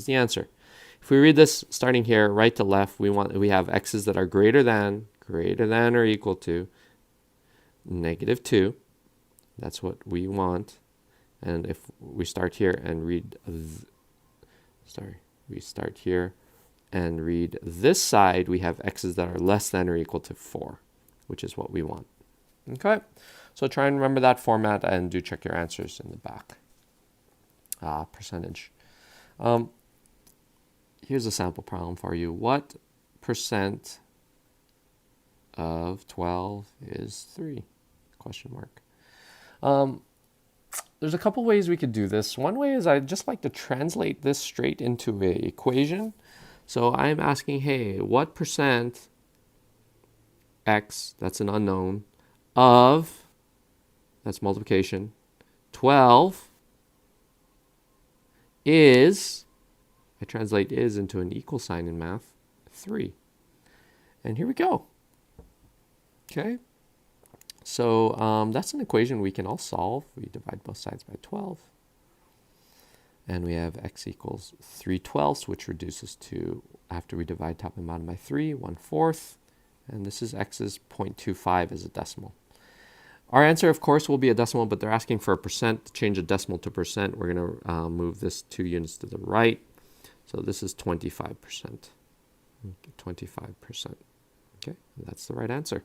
the answer. If we read this starting here, right to left, we have x's that are greater than or equal to -2. That's what we want. And if we start here and read, this side, we have x's that are less than or equal to 4, which is what we want. Okay, so try and remember that format and do check your answers in the back. Percentage. Here's a sample problem for you. What percent of 12 is 3? Question mark. There's a couple ways we could do this. One way is I'd just like to translate this straight into an equation. So I'm asking, hey, what percent x, that's an unknown, of, that's multiplication, 12 is, I translate is into an equal sign in math, 3. And here we go. Okay. So that's an equation we can all solve. We divide both sides by 12. And we have x equals 3/12, which reduces to, after we divide top and bottom by 3, 1/4. And this is x's 0.25 as a decimal. Our answer, of course, will be a decimal, but they're asking for a percent. To change a decimal to percent, we're going to move this 2 units to the right. So this is 25%. 25%. Okay, and that's the right answer.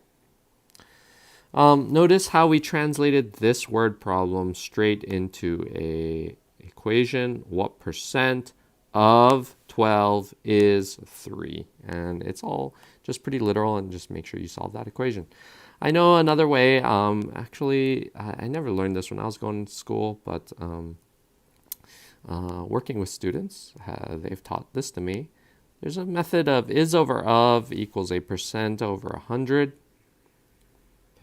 Notice how we translated this word problem straight into a equation. What percent of 12 is 3? And it's all just pretty literal, and just make sure you solve that equation. I know another way, actually, I never learned this when I was going to school, but working with students, they've taught this to me. There's a method of is over of equals a percent over 100.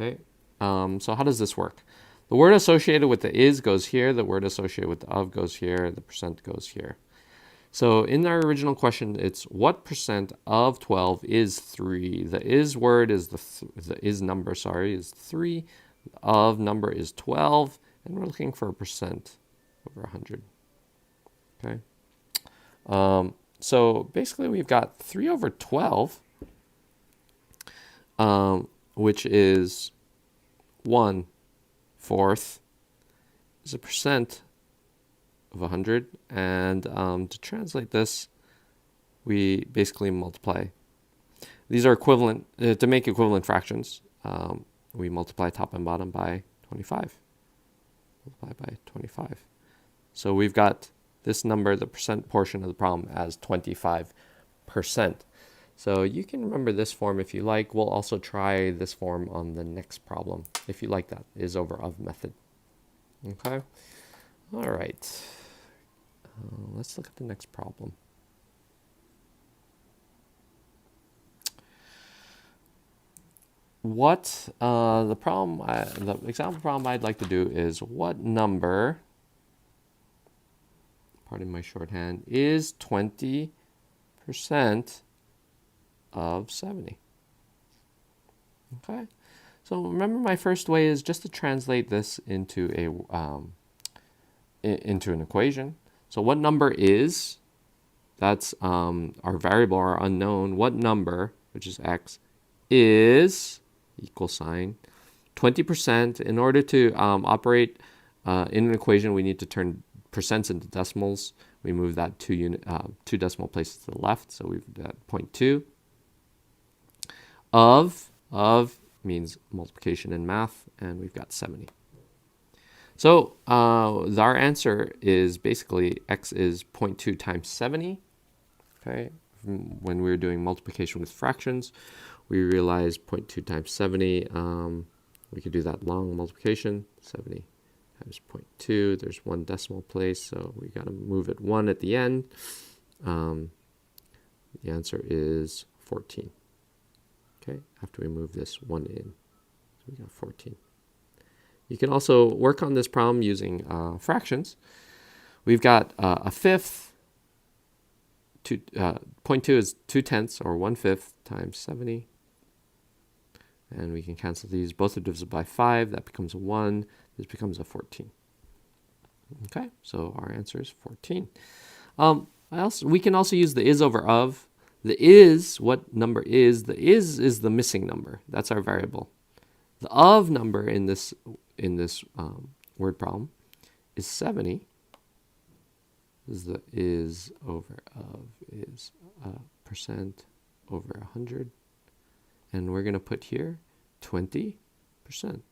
Okay, so how does this work? The word associated with the is goes here, the word associated with the of goes here, the percent goes here. So in our original question, it's what percent of 12 is 3? The is word is the is number, sorry, is 3. The of number is 12, and we're looking for a percent over 100. Okay. So basically we've got 3 over 12, which is 1/4 is a percent of 100. And to translate this, we basically multiply. These are equivalent, to make equivalent fractions, we multiply top and bottom by 25. Multiply by 25. So we've got this number, the percent portion of the problem, as 25%. So you can remember this form if you like. We'll also try this form on the next problem, if you like that is over of method. Okay. All right. Let's look at the next problem. The example problem I'd like to do is what number, pardon my shorthand, is 20% of 70? Okay, so remember my first way is just to translate this into an equation. So what number is, that's our variable, our unknown, what number, which is x, is equal sign 20%. In order to operate in an equation, we need to turn percents into decimals. We move that 2 decimal places to the left, so we've got 0.2. Of means multiplication in math, and we've got 70. So our answer is basically x is 0.2 times 70. Okay, when we were doing multiplication with fractions. We realized 0.2 times 70. We could do that long multiplication. 70 times 0.2. There's one decimal place, so we got to move it 1 at the end. The answer is 14. Okay, after we move this 1 in. So we got 14. You can also work on this problem using fractions. We've got a fifth. 0.2 is 2/10 or 1/5 times 70. And we can cancel these. Both are divisible by 5. That becomes a 1. This becomes a 14. Okay, so our answer is 14. We can also use the is over of. The is, what number is? The is the missing number. That's our variable. The of number in this word problem is 70. This is the is over of is percent over 100. And we're going to put here 20%, because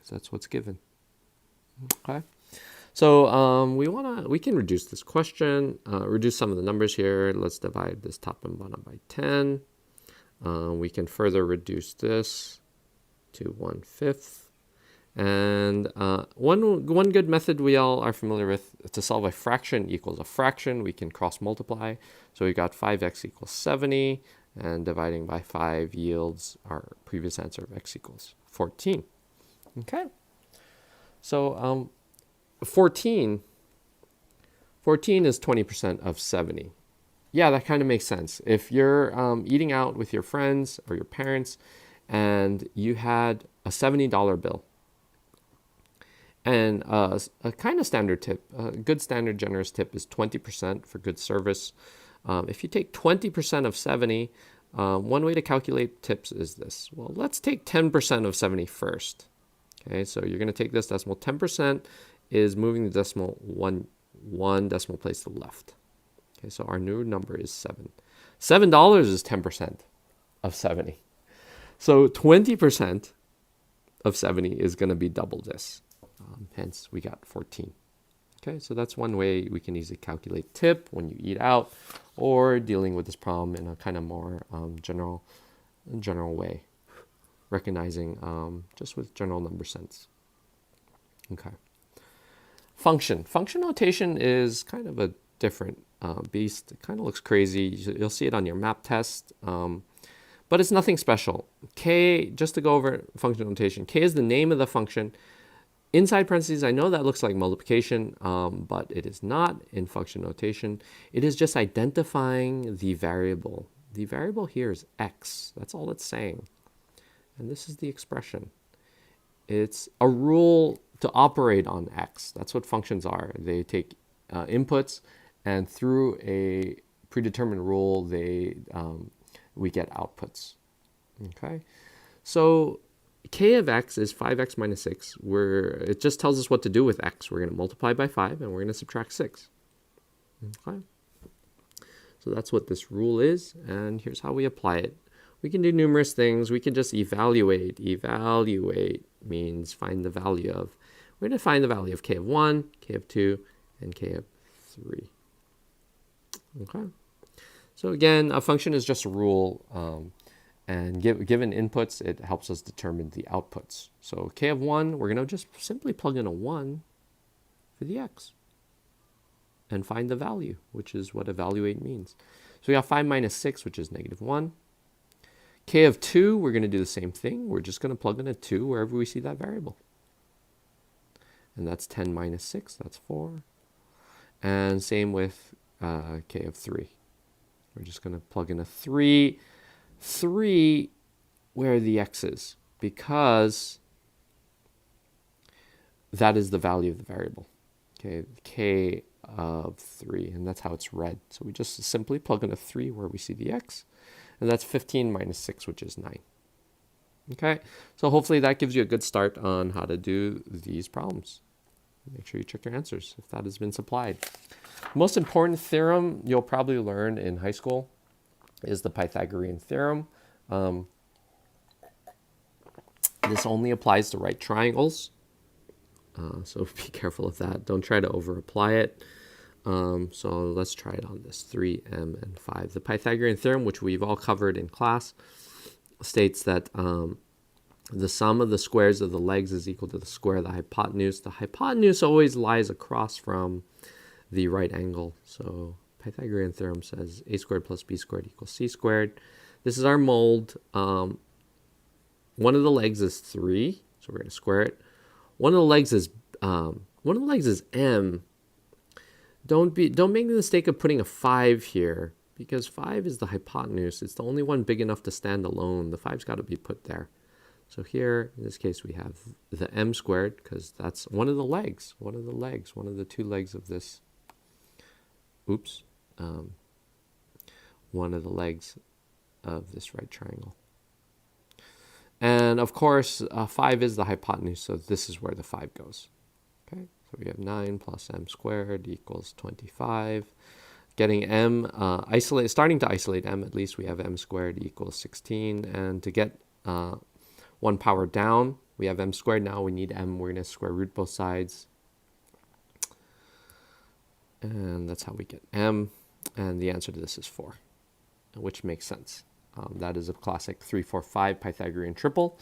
that's what's given. Okay. So we can reduce this question, reduce some of the numbers here. Let's divide this top and bottom by 10. We can further reduce this to 1/5. And one good method we all are familiar with to solve a fraction equals a fraction. We can cross multiply. So we got 5x equals 70, and dividing by 5 yields our previous answer of x equals 14. Okay. So 14 is 20% of 70. Yeah, that kind of makes sense. If you're eating out with your friends or your parents and you had a $70 bill, and a kind of standard tip, a good standard generous tip is 20% for good service. If you take 20% of 70, one way to calculate tips is this. Well, let's take 10% of 70 first. Okay, so you're going to take this decimal. 10% is moving the decimal one decimal place to the left. Okay, so our new number is 7. $7 is 10% of 70. So 20% of 70 is going to be double this. Hence, we got 14. Okay, so that's one way we can easily calculate tip when you eat out, or dealing with this problem in a kind of more general way, recognizing just with general number sense. Okay. Function notation is kind of a different beast. It kind of looks crazy. You'll see it on your map test, but it's nothing special. K, just to go over function notation, K is the name of the function. Inside parentheses, I know that looks like multiplication, but it is not in function notation. It is just identifying the variable. The variable here is x. That's all it's saying. And this is the expression. It's a rule to operate on x. That's what functions are. They take inputs, and through a predetermined rule, we get outputs. Okay, so K of x is 5x minus 6, where it just tells us what to do with x. We're going to multiply by 5, and we're going to subtract 6. Okay. So that's what this rule is, and here's how we apply it. We can do numerous things. We can just evaluate. Evaluate means find the value of. We're going to find the value of k of 1, k of 2, and k of 3. Okay. So again, a function is just a rule. And given inputs, it helps us determine the outputs. So k of 1, we're going to just simply plug in a 1 for the x and find the value, which is what evaluate means. So we got 5 minus 6, which is negative 1. K of 2, we're going to do the same thing. We're just going to plug in a 2 wherever we see that variable. And that's 10 minus 6, that's 4. And same with k of 3. We're just going to plug in a 3 where the x is, because that is the value of the variable. Okay, k of 3, and that's how it's read. So we just simply plug in a 3 where we see the x, and that's 15 minus 6, which is 9. Okay, so hopefully that gives you a good start on how to do these problems. Make sure you check your answers if that has been supplied. Most important theorem you'll probably learn in high school is the Pythagorean theorem. This only applies to right triangles, so be careful of that. Don't try to over apply it. So let's try it on this 3m and 5. The Pythagorean theorem, which we've all covered in class, states that the sum of the squares of the legs is equal to the square of the hypotenuse. The hypotenuse always lies across from the right angle. So Pythagorean theorem says a squared plus b squared equals c squared. This is our mold. One of the legs is 3, so we're going to square it. One of the legs is m. Don't make the mistake of putting a 5 here, because 5 is the hypotenuse. It's the only one big enough to stand alone. The 5's got to be put there. So here, in this case, we have the m squared, because that's one of the legs, one of the two legs of this. Oops. One of the legs of this right triangle. And of course, 5 is the hypotenuse, so this is where the 5 goes. Okay, so we have 9 plus m squared equals 25. Getting m, starting to isolate m, at least we have m squared equals 16. And to get 1 power down, we have m squared. Now we need m. We're going to square root both sides. And that's how we get m. And the answer to this is 4, which makes sense. That is a classic 3, 4, 5 Pythagorean triple.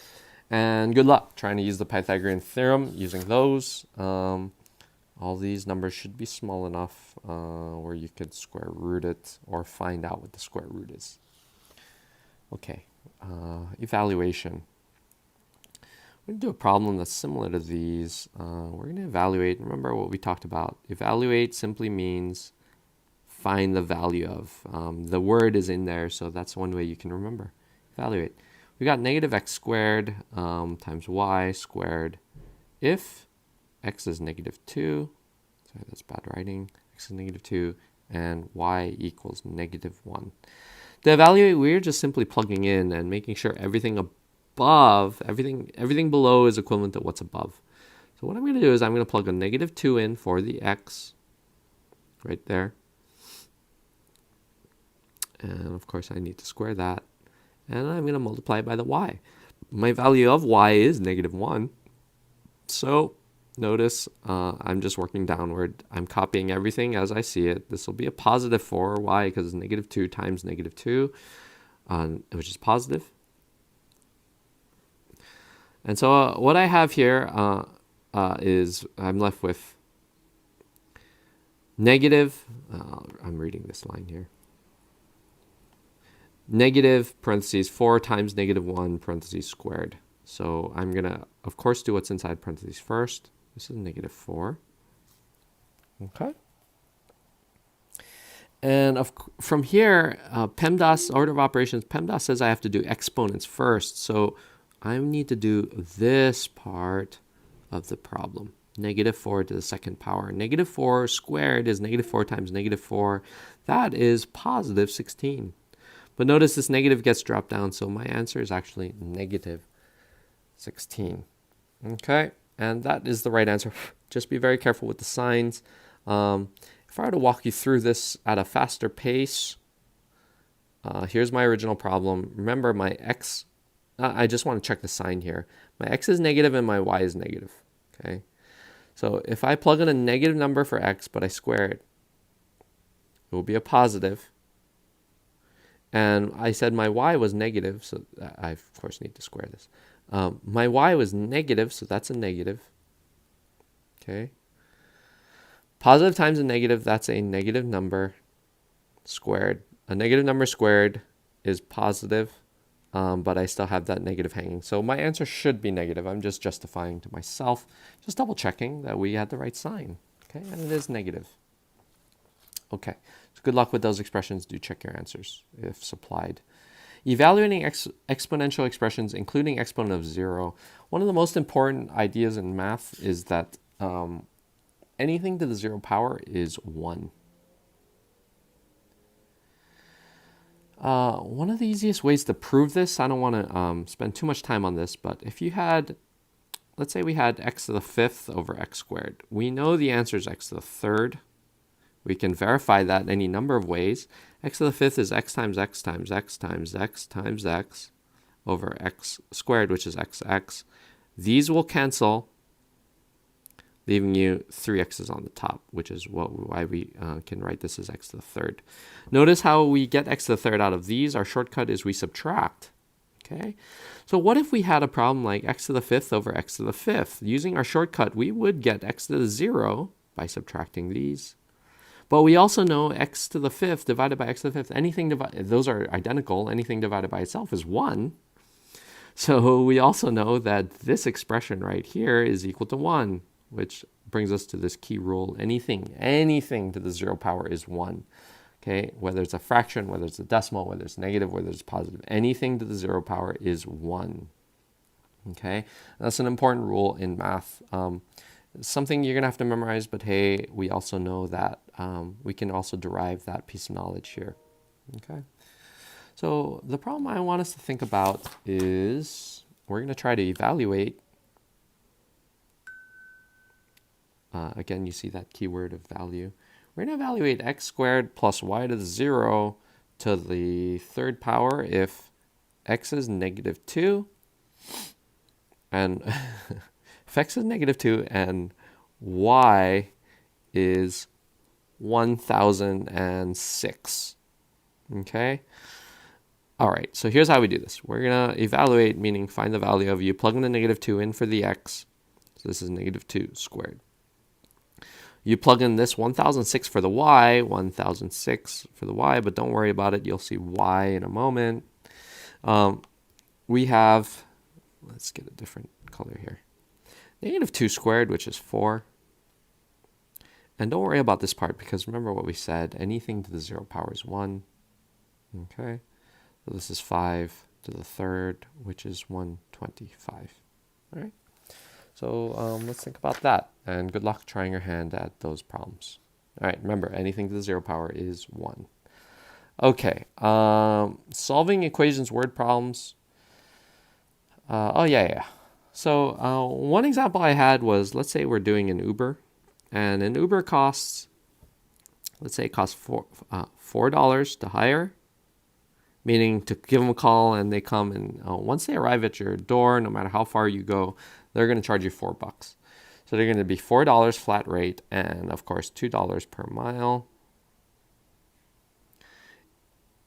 And good luck trying to use the Pythagorean theorem using those. All these numbers should be small enough where you could square root it or find out what the square root is. Okay, evaluation. We're going to do a problem that's similar to these. We're going to evaluate. Remember what we talked about. Evaluate simply means find the value of. The word is in there, so that's one way you can remember. Evaluate. We got negative x squared times y squared if x is negative 2. Sorry, that's bad writing. X is negative 2 and y equals negative 1. To evaluate, we're just simply plugging in and making sure everything above, everything below is equivalent to what's above. So what I'm going to do is I'm going to plug a negative 2 in for the x right there. And of course I need to square that. And I'm going to multiply it by the y. My value of y is negative 1. So notice I'm just working downward. I'm copying everything as I see it. This will be a positive 4. Why? Because it's negative 2 times negative 2, which is positive. And so what I have here is I'm left with negative, I'm reading this line here, negative parentheses 4 times negative 1 parentheses squared. So I'm going to, of course, do what's inside parentheses first. This is negative 4. Okay. And from here, PEMDAS, order of operations, PEMDAS says I have to do exponents first. So I need to do this part of the problem. Negative 4 to the second power. Negative 4 squared is negative 4 times negative 4. That is positive 16. But notice this negative gets dropped down, so my answer is actually negative 16. Okay, and that is the right answer. Just be very careful with the signs. If I were to walk you through this at a faster pace, here's my original problem. Remember my x, I just want to check the sign here. My x is negative and my y is negative. Okay, so if I plug in a negative number for x, but I square it, it will be a positive. And I said my y was negative, so I, of course, need to square this. My y was negative, so that's a negative. Okay. Positive times a negative, that's a negative number squared. A negative number squared is positive, but I still have that negative hanging. So my answer should be negative. I'm just justifying to myself, just double checking that we had the right sign. Okay, and it is negative. Okay, so good luck with those expressions. Do check your answers if supplied. Evaluating exponential expressions, including exponent of 0. One of the most important ideas in math is that anything to the 0 power is 1. One of the easiest ways to prove this, I don't want to spend too much time on this, but if you had, let's say we had x to the 5th over x squared. We know the answer is x to the 3rd. We can verify that in any number of ways. X to the 5th is x times x times x times x times x over x squared, which is xx. These will cancel. leaving you 3x's on the top, which is why we can write this as x to the third. Notice how we get x to the third out of these. Our shortcut is we subtract. Okay, so what if we had a problem like x to the fifth over x to the fifth? Using our shortcut, we would get x to the 0 by subtracting these. But we also know x to the fifth divided by x to the fifth, those are identical. Anything divided by itself is 1. So we also know that this expression right here is equal to 1, which brings us to this key rule. Anything to the 0 power is 1. Okay, whether it's a fraction, whether it's a decimal, whether it's negative, whether it's positive, anything to the 0 power is 1. Okay, that's an important rule in math. Something you're going to have to memorize, but hey, we also know that we can also derive that piece of knowledge here. Okay, so the problem I want us to think about is we're going to try to evaluate. Again, you see that keyword of value. We're going to evaluate x squared plus y to the 0 to the third power if x is negative 2 and if x is negative 2 and y is 1006. Okay? All right, so here's how we do this. We're going to evaluate, meaning find the value of, you plug in the negative 2 in for the x. So this is negative 2 squared. You plug in this 1006 for the y, 1006 for the y, but don't worry about it. You'll see y in a moment. We have, let's get a different color here. Negative 2 squared, which is 4. And don't worry about this part because remember what we said. Anything to the 0 power is 1. Okay. So this is 5 to the third, which is 125. All right. So let's think about that. And good luck trying your hand at those problems. All right, remember, anything to the 0 power is 1. Okay, solving equations word problems. So one example I had was, let's say we're doing an Uber. And an Uber costs, let's say it costs $4 to hire. Meaning to give them a call and they come and once they arrive at your door, no matter how far you go, they're going to charge you $4. So they're going to be $4 flat rate and of course $2 per mile.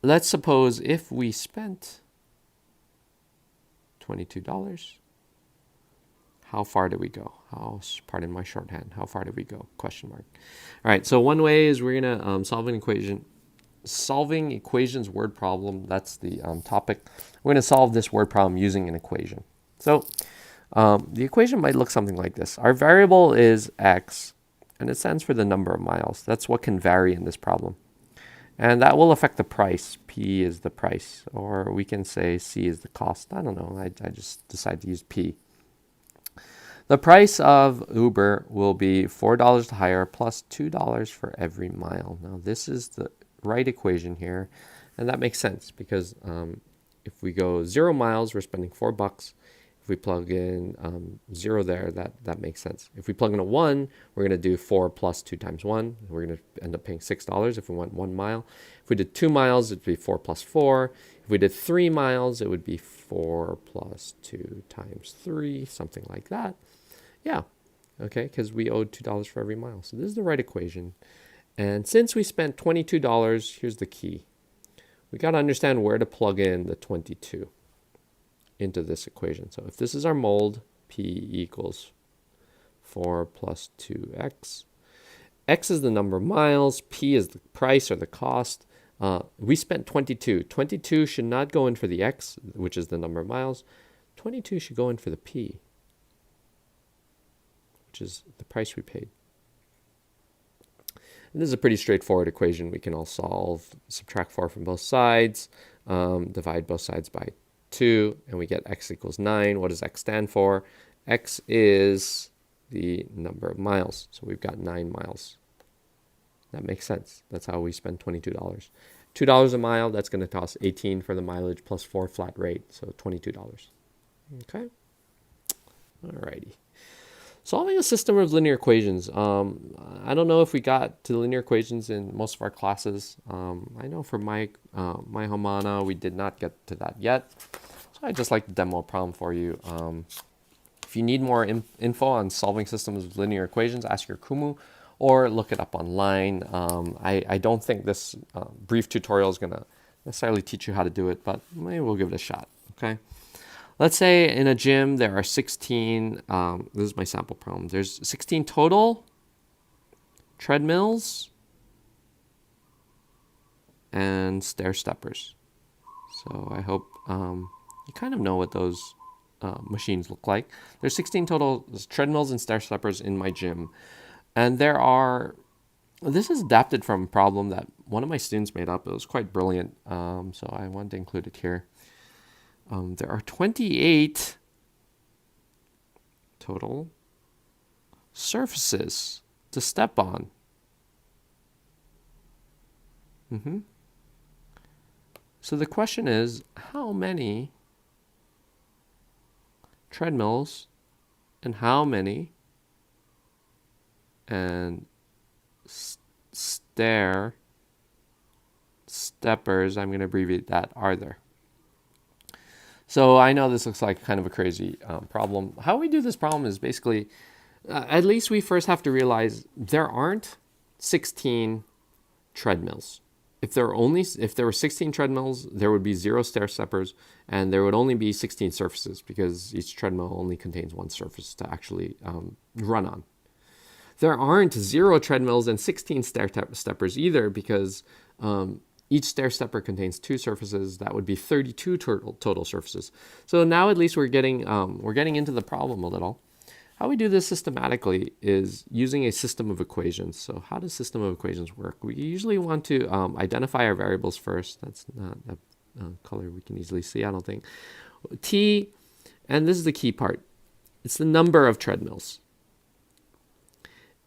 Let's suppose if we spent $22, how far did we go? Pardon my shorthand, how far did we go? Question mark. All right, so one way is we're going to solve an equation. Solving equations word problem, that's the topic. We're going to solve this word problem using an equation. So the equation might look something like this. Our variable is x, and it stands for the number of miles. That's what can vary in this problem. And that will affect the price. P is the price, or we can say C is the cost. I don't know. I just decided to use P. The price of Uber will be $4 to hire plus $2 for every mile. Now this is the right equation here, and that makes sense because if we go 0 miles, we're spending $4. If we plug in 0 there, that makes sense. If we plug in a 1, we're going to do 4 plus 2 times 1. We're going to end up paying $6 if we went 1 mile. If we did 2 miles, it'd be 4 plus 4. If we did 3 miles, it would be 4 plus 2 times 3, something like that. Yeah, okay, because we owed $2 for every mile. So this is the right equation. And since we spent $22, here's the key. We got to understand where to plug in the 22 into this equation. So if this is our mold, P equals 4 plus 2x. X is the number of miles. P is the price or the cost. We spent 22. 22 should not go in for the X, which is the number of miles. 22 should go in for the P, which is the price we paid. And this is a pretty straightforward equation we can all solve. Subtract 4 from both sides, divide both sides by 2, and we get x equals 9. What does x stand for? X is the number of miles. So we've got 9 miles. That makes sense. That's how we spend $22. $2 a mile, that's going to cost 18 for the mileage plus 4 flat rate, so $22. Okay? Alrighty. Solving a system of linear equations. I don't know if we got to linear equations in most of our classes. I know for my Humana, we did not get to that yet. So I'd just like to demo a problem for you. If you need more info on solving systems with linear equations, ask your Kumu or look it up online. I don't think this brief tutorial is going to necessarily teach you how to do it, but maybe we'll give it a shot, okay? Let's say in a gym there are 16, this is my sample problem, there's 16 total treadmills and stair steppers. So I hope you kind of know what those machines look like. There's 16 total treadmills and stair steppers in my gym. And this is adapted from a problem that one of my students made up. It was quite brilliant, so I wanted to include it here. There are 28 total surfaces to step on. So the question is, how many treadmills and how many stair steppers, I'm going to abbreviate that, are there? So I know this looks like kind of a crazy problem. How we do this problem is basically, at least we first have to realize there aren't 16 treadmills. If there were 16 treadmills, there would be 0 stair steppers, and there would only be 16 surfaces because each treadmill only contains one surface to actually run on. There aren't 0 treadmills and 16 stair steppers either because each stair stepper contains 2 surfaces. That would be 32 total surfaces. So now at least we're getting into the problem a little. How we do this systematically is using a system of equations. So how does system of equations work? We usually want to identify our variables first. That's not a color we can easily see, I don't think. T, and this is the key part, it's the number of treadmills.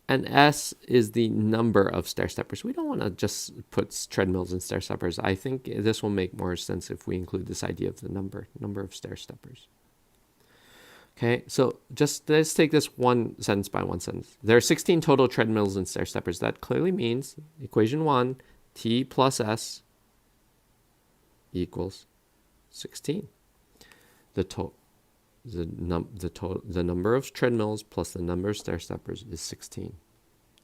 And S is the number of stair steppers. We don't want to just put treadmills and stair steppers. I think this will make more sense if we include this idea of the number of stair steppers. Okay, so just let's take this one sentence by one sentence. There are 16 total treadmills and stair steppers. That clearly means equation 1, T plus S equals 16. The number of treadmills plus the number of stair steppers is 16.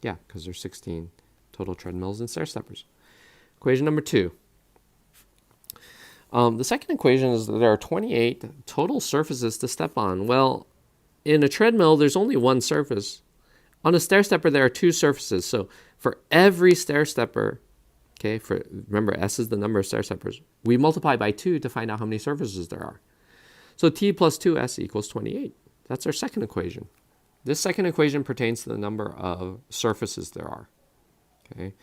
Yeah, because there's 16 total treadmills and stair steppers. Equation number 2. The second equation is that there are 28 total surfaces to step on. Well, in a treadmill, there's only one surface. On a stair stepper, there are 2 surfaces. So for every stair stepper, okay, remember S is the number of stair steppers, we multiply by 2 to find out how many surfaces there are. So T plus 2S equals 28. That's our second equation. This second equation pertains to the number of surfaces there are. Okay.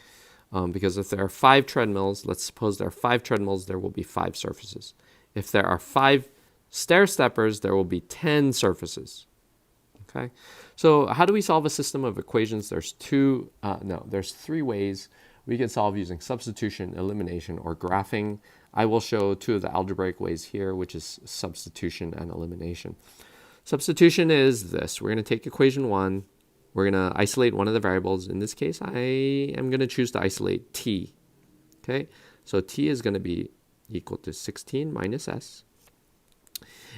Because if there are 5 treadmills, let's suppose there are 5 treadmills, there will be 5 surfaces. If there are 5 stair steppers, there will be 10 surfaces. Okay, so how do we solve a system of equations? There's 3 ways we can solve using substitution, elimination, or graphing. I will show 2 of the algebraic ways here, which is substitution and elimination. Substitution is this. We're going to take equation 1. We're going to isolate one of the variables. In this case, I am going to choose to isolate t. Okay, so t is going to be equal to 16 minus s.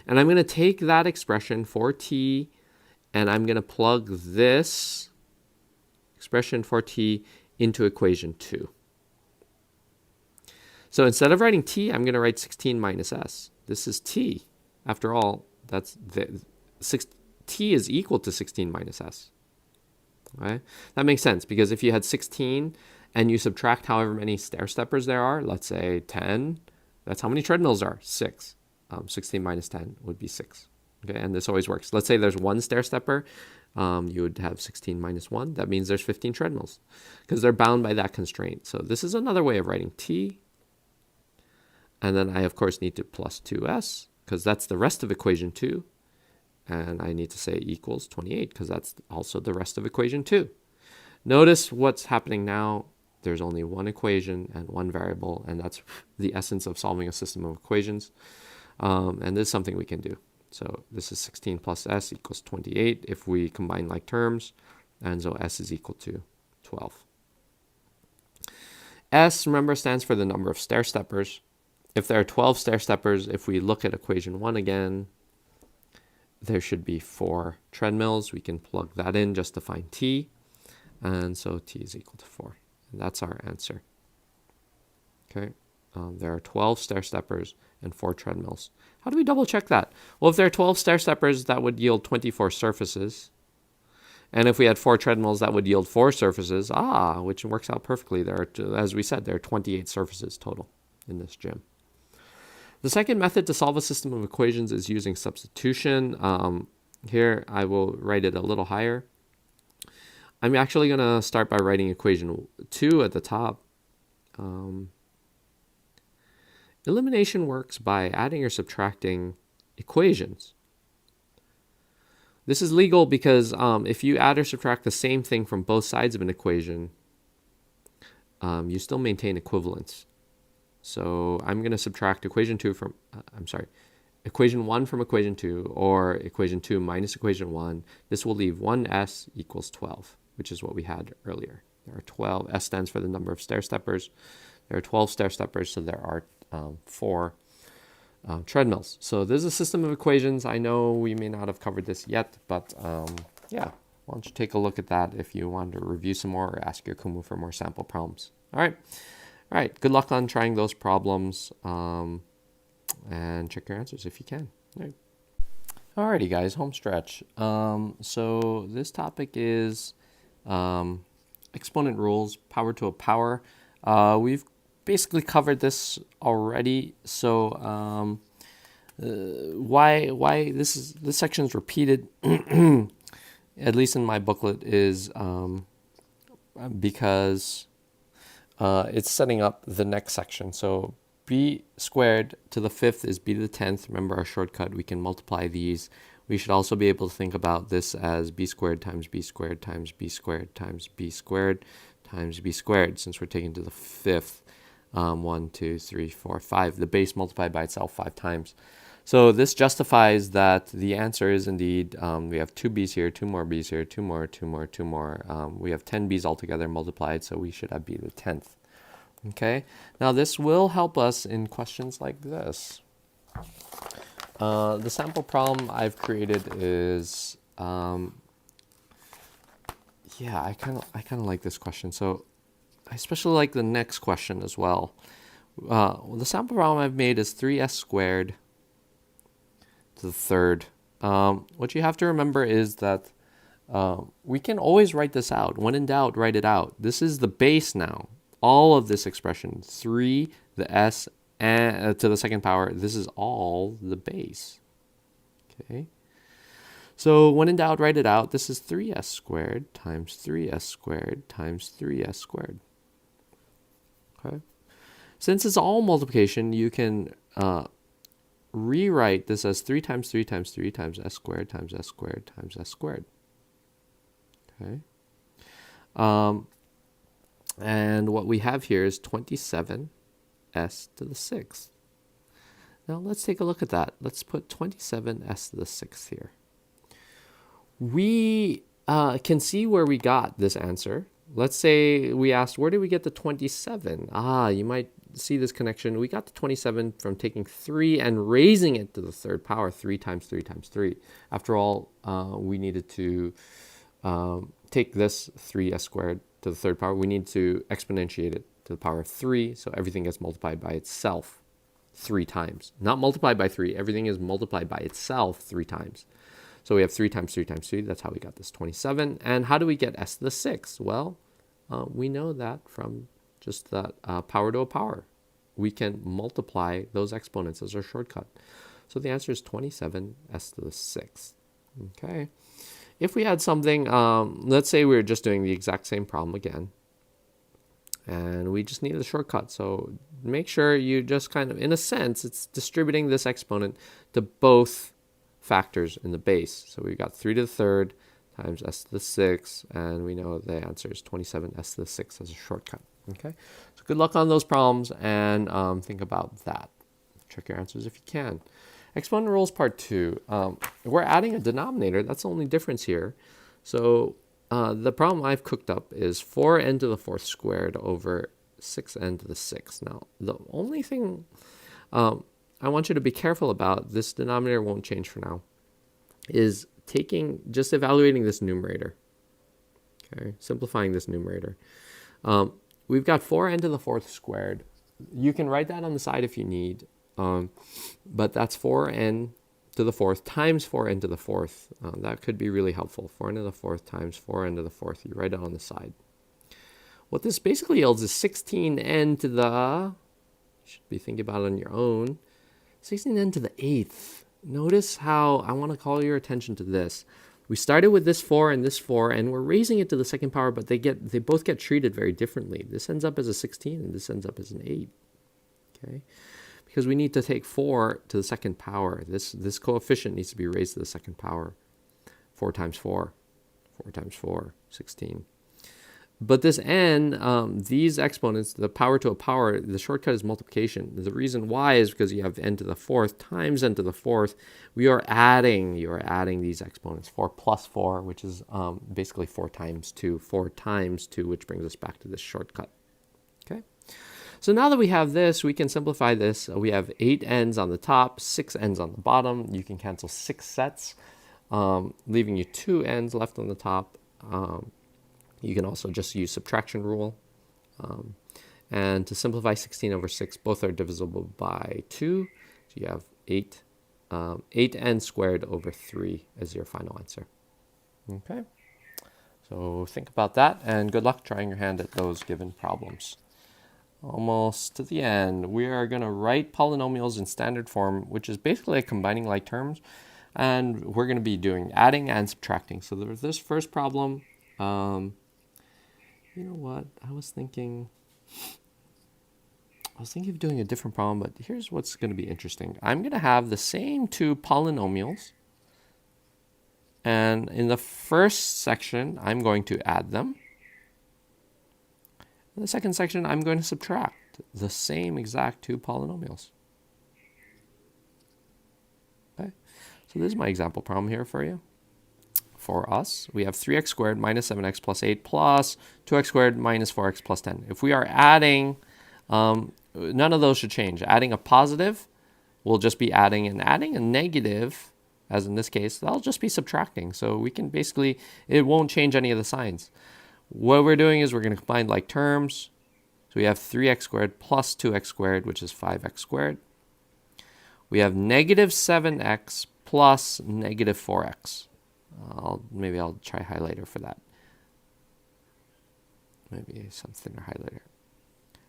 And I'm going to take that expression for t, and I'm going to plug this expression for t into equation 2. So instead of writing t, I'm going to write 16 minus s. This is t. After all, t is equal to 16 minus s. Right? That makes sense because if you had 16 and you subtract however many stair steppers there are, let's say 10, that's how many treadmills are, 6. 16 minus 10 would be 6. Okay, and this always works. Let's say there's 1 stair stepper, you would have 16 minus 1. That means there's 15 treadmills because they're bound by that constraint. So this is another way of writing t. And then I, of course, need to plus 2s because that's the rest of equation 2. And I need to say equals 28 because that's also the rest of equation 2. Notice what's happening now. There's only one equation and one variable, and that's the essence of solving a system of equations. And this is something we can do. So this is 16 plus s equals 28 if we combine like terms, and so s is equal to 12. S, remember, stands for the number of stair steppers. If there are 12 stair steppers, if we look at equation 1 again, there should be 4 treadmills. We can plug that in just to find t. And so t is equal to 4. And that's our answer. Okay. There are 12 stair-steppers and 4 treadmills. How do we double check that? Well, if there are 12 stair-steppers, that would yield 24 surfaces. And if we had 4 treadmills, that would yield 4 surfaces. Which works out perfectly. There are, as we said, there are 28 surfaces total in this gym. The second method to solve a system of equations is using substitution. Here, I will write it a little higher. I'm actually going to start by writing equation 2 at the top. Elimination works by adding or subtracting equations. This is legal because if you add or subtract the same thing from both sides of an equation, you still maintain equivalence. So I'm going to subtract equation 2 from, equation 1 from equation 2, or equation 2 minus equation 1. This will leave 1s equals 12, which is what we had earlier. There are 12. S stands for the number of stair-steppers. There are 12 stair-steppers, so there are 4 treadmills. So this is a system of equations. I know we may not have covered this yet, but yeah, why don't you take a look at that if you want to review some more or ask your Kumu for more sample problems. All right. Good luck on trying those problems, and check your answers if you can. All right. Alrighty, guys, home stretch. So this topic is exponent rules, power to a power. We've basically covered this already. So why this section is repeated, at least in my booklet, is because it's setting up the next section. So b squared to the 5th is b to the 10th. Remember our shortcut, we can multiply these. We should also be able to think about this as b squared times b squared times b squared times b squared times b squared, since we're taking to the 5th. 1, 2, 3, 4, 5. The base multiplied by itself 5 times. So this justifies that the answer is indeed, we have 2 b's here, 2 more b's here, 2 more, 2 more, 2 more. We have 10 b's altogether multiplied, so we should have b to the 10th. Okay, now this will help us in questions like this. The sample problem I've created is, I kind of like this question. So I especially like the next question as well. The sample problem I've made is 3s squared to the 3rd. What you have to remember is that we can always write this out. When in doubt, write it out. This is the base now. All of this expression, 3, the s, and to the 2nd power, this is all the base. Okay. So when in doubt, write it out. This is 3s squared times 3s squared times 3s squared. Okay. Since it's all multiplication, you can rewrite this as 3 times 3 times 3 times s squared times s squared times s squared. Okay. And what we have here is 27s to the 6th. Now let's take a look at that. Let's put 27s to the 6th here. We can see where we got this answer. Let's say we asked, where did we get the 27? You might see this connection. We got the 27 from taking 3 and raising it to the 3rd power, 3 times 3 times 3. After all, we needed to take this 3s squared to the 3rd power. We need to exponentiate it to the power of 3, so everything gets multiplied by itself 3 times. Not multiplied by 3, everything is multiplied by itself 3 times. So we have 3 times 3 times 3, that's how we got this 27. And how do we get s to the 6th? Well, we know that from just that power to a power. We can multiply those exponents as our shortcut. So the answer is 27s to the 6th. Okay. If we had something, let's say we were just doing the exact same problem again, and we just needed a shortcut. So make sure you just kind of, in a sense, it's distributing this exponent to both factors in the base. So we've got 3 to the 3rd times s to the 6th, and we know the answer is 27s to the 6th as a shortcut. Okay, so good luck on those problems, and think about that. Check your answers if you can. Exponent rules part 2. We're adding a denominator. That's the only difference here. So the problem I've cooked up is 4n to the 4th squared over 6n to the 6th. Now, the only thing I want you to be careful about, this denominator won't change for now. is just evaluating this numerator. Okay, simplifying this numerator. We've got 4n to the fourth squared. You can write that on the side if you need, but that's 4n to the fourth times 4n to the fourth. That could be really helpful. 4n to the fourth times 4n to the fourth. You write it on the side. What this basically yields is 16n to the, you should be thinking about it on your own, 16n to the eighth. Notice how I want to call your attention to this. We started with this 4 and this 4, and we're raising it to the second power, but they both get treated very differently. This ends up as a 16, and this ends up as an 8. Okay, because we need to take 4 to the second power. This coefficient needs to be raised to the second power. 4 times 4, 4 times 4, 16. But this n, these exponents, the power to a power, the shortcut is multiplication. The reason why is because you have n to the fourth times n to the fourth. You are adding these exponents. 4 plus 4, which is basically 4 times 2. 4 times 2, which brings us back to this shortcut. Okay. So now that we have this, we can simplify this. We have 8 n's on the top, 6 n's on the bottom. You can cancel 6 sets, leaving you 2 n's left on the top. You can also just use subtraction rule. And to simplify 16 over 6, both are divisible by 2. So you have 8n squared over 3 as your final answer. Okay, so think about that, and good luck trying your hand at those given problems. Almost to the end. We are going to write polynomials in standard form, which is basically like combining like terms. And we're going to be doing adding and subtracting. So there's this first problem. You know what? I was thinking of doing a different problem, but here's what's going to be interesting. I'm going to have the same two polynomials, and in the first section, I'm going to add them. In the second section, I'm going to subtract the same exact two polynomials. Okay, so this is my example problem here for you. For us, we have 3x squared minus 7x plus 8 plus 2x squared minus 4x plus 10. If we are adding, none of those should change. Adding a positive, we'll just be adding, and adding a negative, as in this case, that'll just be subtracting. So we can basically, it won't change any of the signs. What we're doing is we're going to combine like terms. So we have 3x squared plus 2x squared, which is 5x squared. We have negative 7x plus negative 4x. Maybe I'll try highlighter for that. Maybe some thinner highlighter.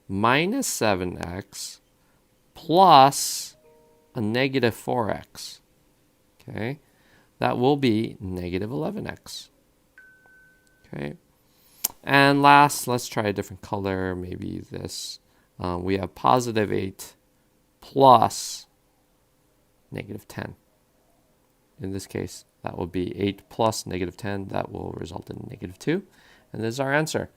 Minus 7x plus a negative 4x. Okay, that will be negative 11x. Okay, and last, let's try a different color. Maybe this. We have positive 8 plus negative 10. In this case, that will be 8 plus negative 10. That will result in negative 2. And this is our answer.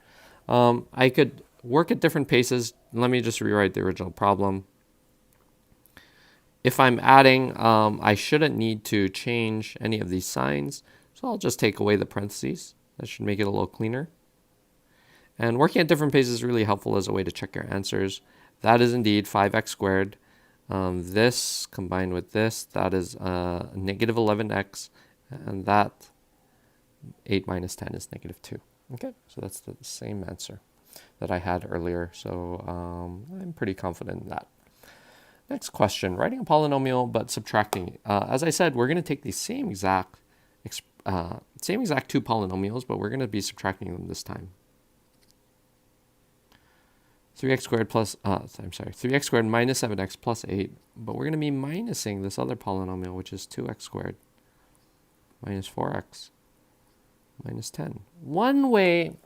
I could work at different paces. Let me just rewrite the original problem. If I'm adding, I shouldn't need to change any of these signs. So I'll just take away the parentheses. That should make it a little cleaner. And working at different paces is really helpful as a way to check your answers. That is indeed 5x squared. This combined with this, that is negative 11x. And that 8 minus 10 is negative 2. Okay, so that's the same answer that I had earlier. So I'm pretty confident in that. Next question, writing a polynomial but subtracting. As I said, we're going to take the same exact two polynomials, but we're going to be subtracting them this time. 3x squared plus, 3x squared minus 7x plus 8, but we're going to be minusing this other polynomial, which is 2x squared minus 4x minus 10. One way,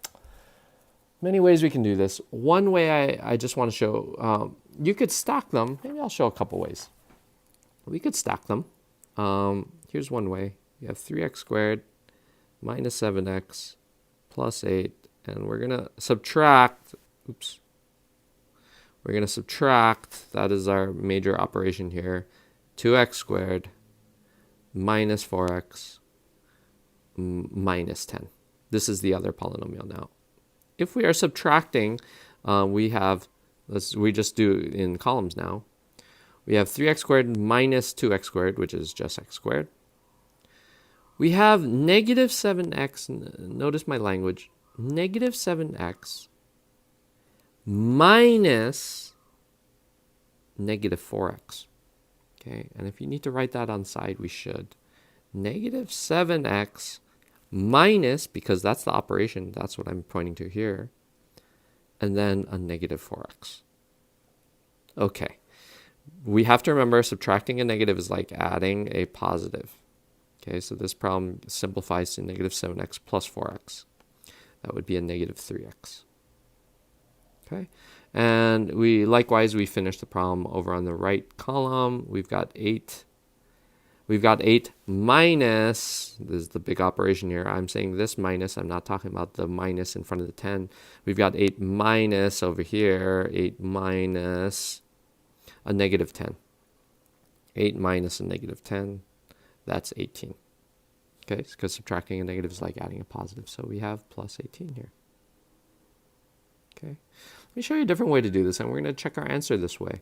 many ways we can do this. One way I just want to show, you could stack them. Maybe I'll show a couple ways. We could stack them. Here's one way. You have 3x squared minus 7x plus 8, and we're going to subtract, we're going to subtract, that is our major operation here, 2x squared minus 4x minus 10. This is the other polynomial now. If we are subtracting, we just do in columns now. We have 3x squared minus 2x squared, which is just x squared. We have negative 7x, notice my language, negative 7x minus negative 4x. Okay, and if you need to write that on side, we should. Negative 7x minus, because that's the operation, that's what I'm pointing to here, and then a negative 4x. Okay, we have to remember subtracting a negative is like adding a positive. Okay, so this problem simplifies to negative 7x plus 4x. That would be a negative 3x. Okay, and we finished the problem over on the right column. We've got 8. We've got 8 minus, this is the big operation here. I'm saying this minus, I'm not talking about the minus in front of the 10. We've got 8 minus over here, 8 minus a negative 10. 8 minus a negative 10, that's 18. Okay, because subtracting a negative is like adding a positive. So we have plus 18 here. Okay, let me show you a different way to do this, and we're going to check our answer this way.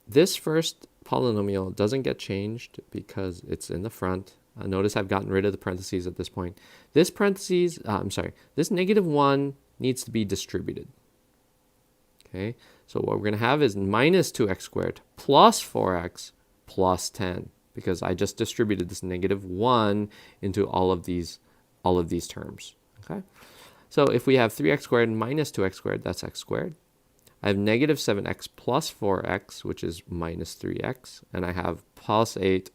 This first polynomial doesn't get changed because it's in the front. Notice I've gotten rid of the parentheses at this point. This parentheses, this negative 1 needs to be distributed. Okay, so what we're going to have is minus 2x squared plus 4x plus 10, because I just distributed this negative 1 into all of these terms. Okay, so if we have 3x squared minus 2x squared, that's x squared. I have negative 7x plus 4x, which is minus 3x, and I have positive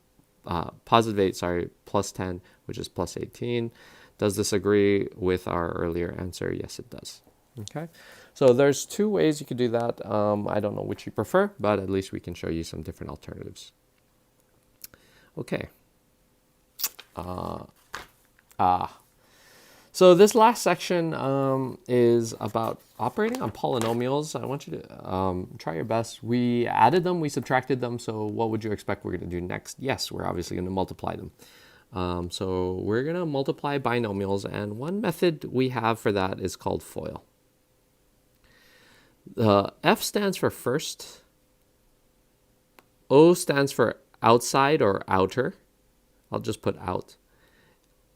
8, plus 10, which is plus 18. Does this agree with our earlier answer? Yes, it does. Okay, so there's 2 ways you could do that. I don't know which you prefer, but at least we can show you some different alternatives. Okay. So this last section is about operating on polynomials. I want you to try your best. We added them, we subtracted them, so what would you expect we're going to do next? Yes, we're obviously going to multiply them. So we're going to multiply binomials, and one method we have for that is called FOIL. F stands for first, O stands for outside or outer. I'll just put out.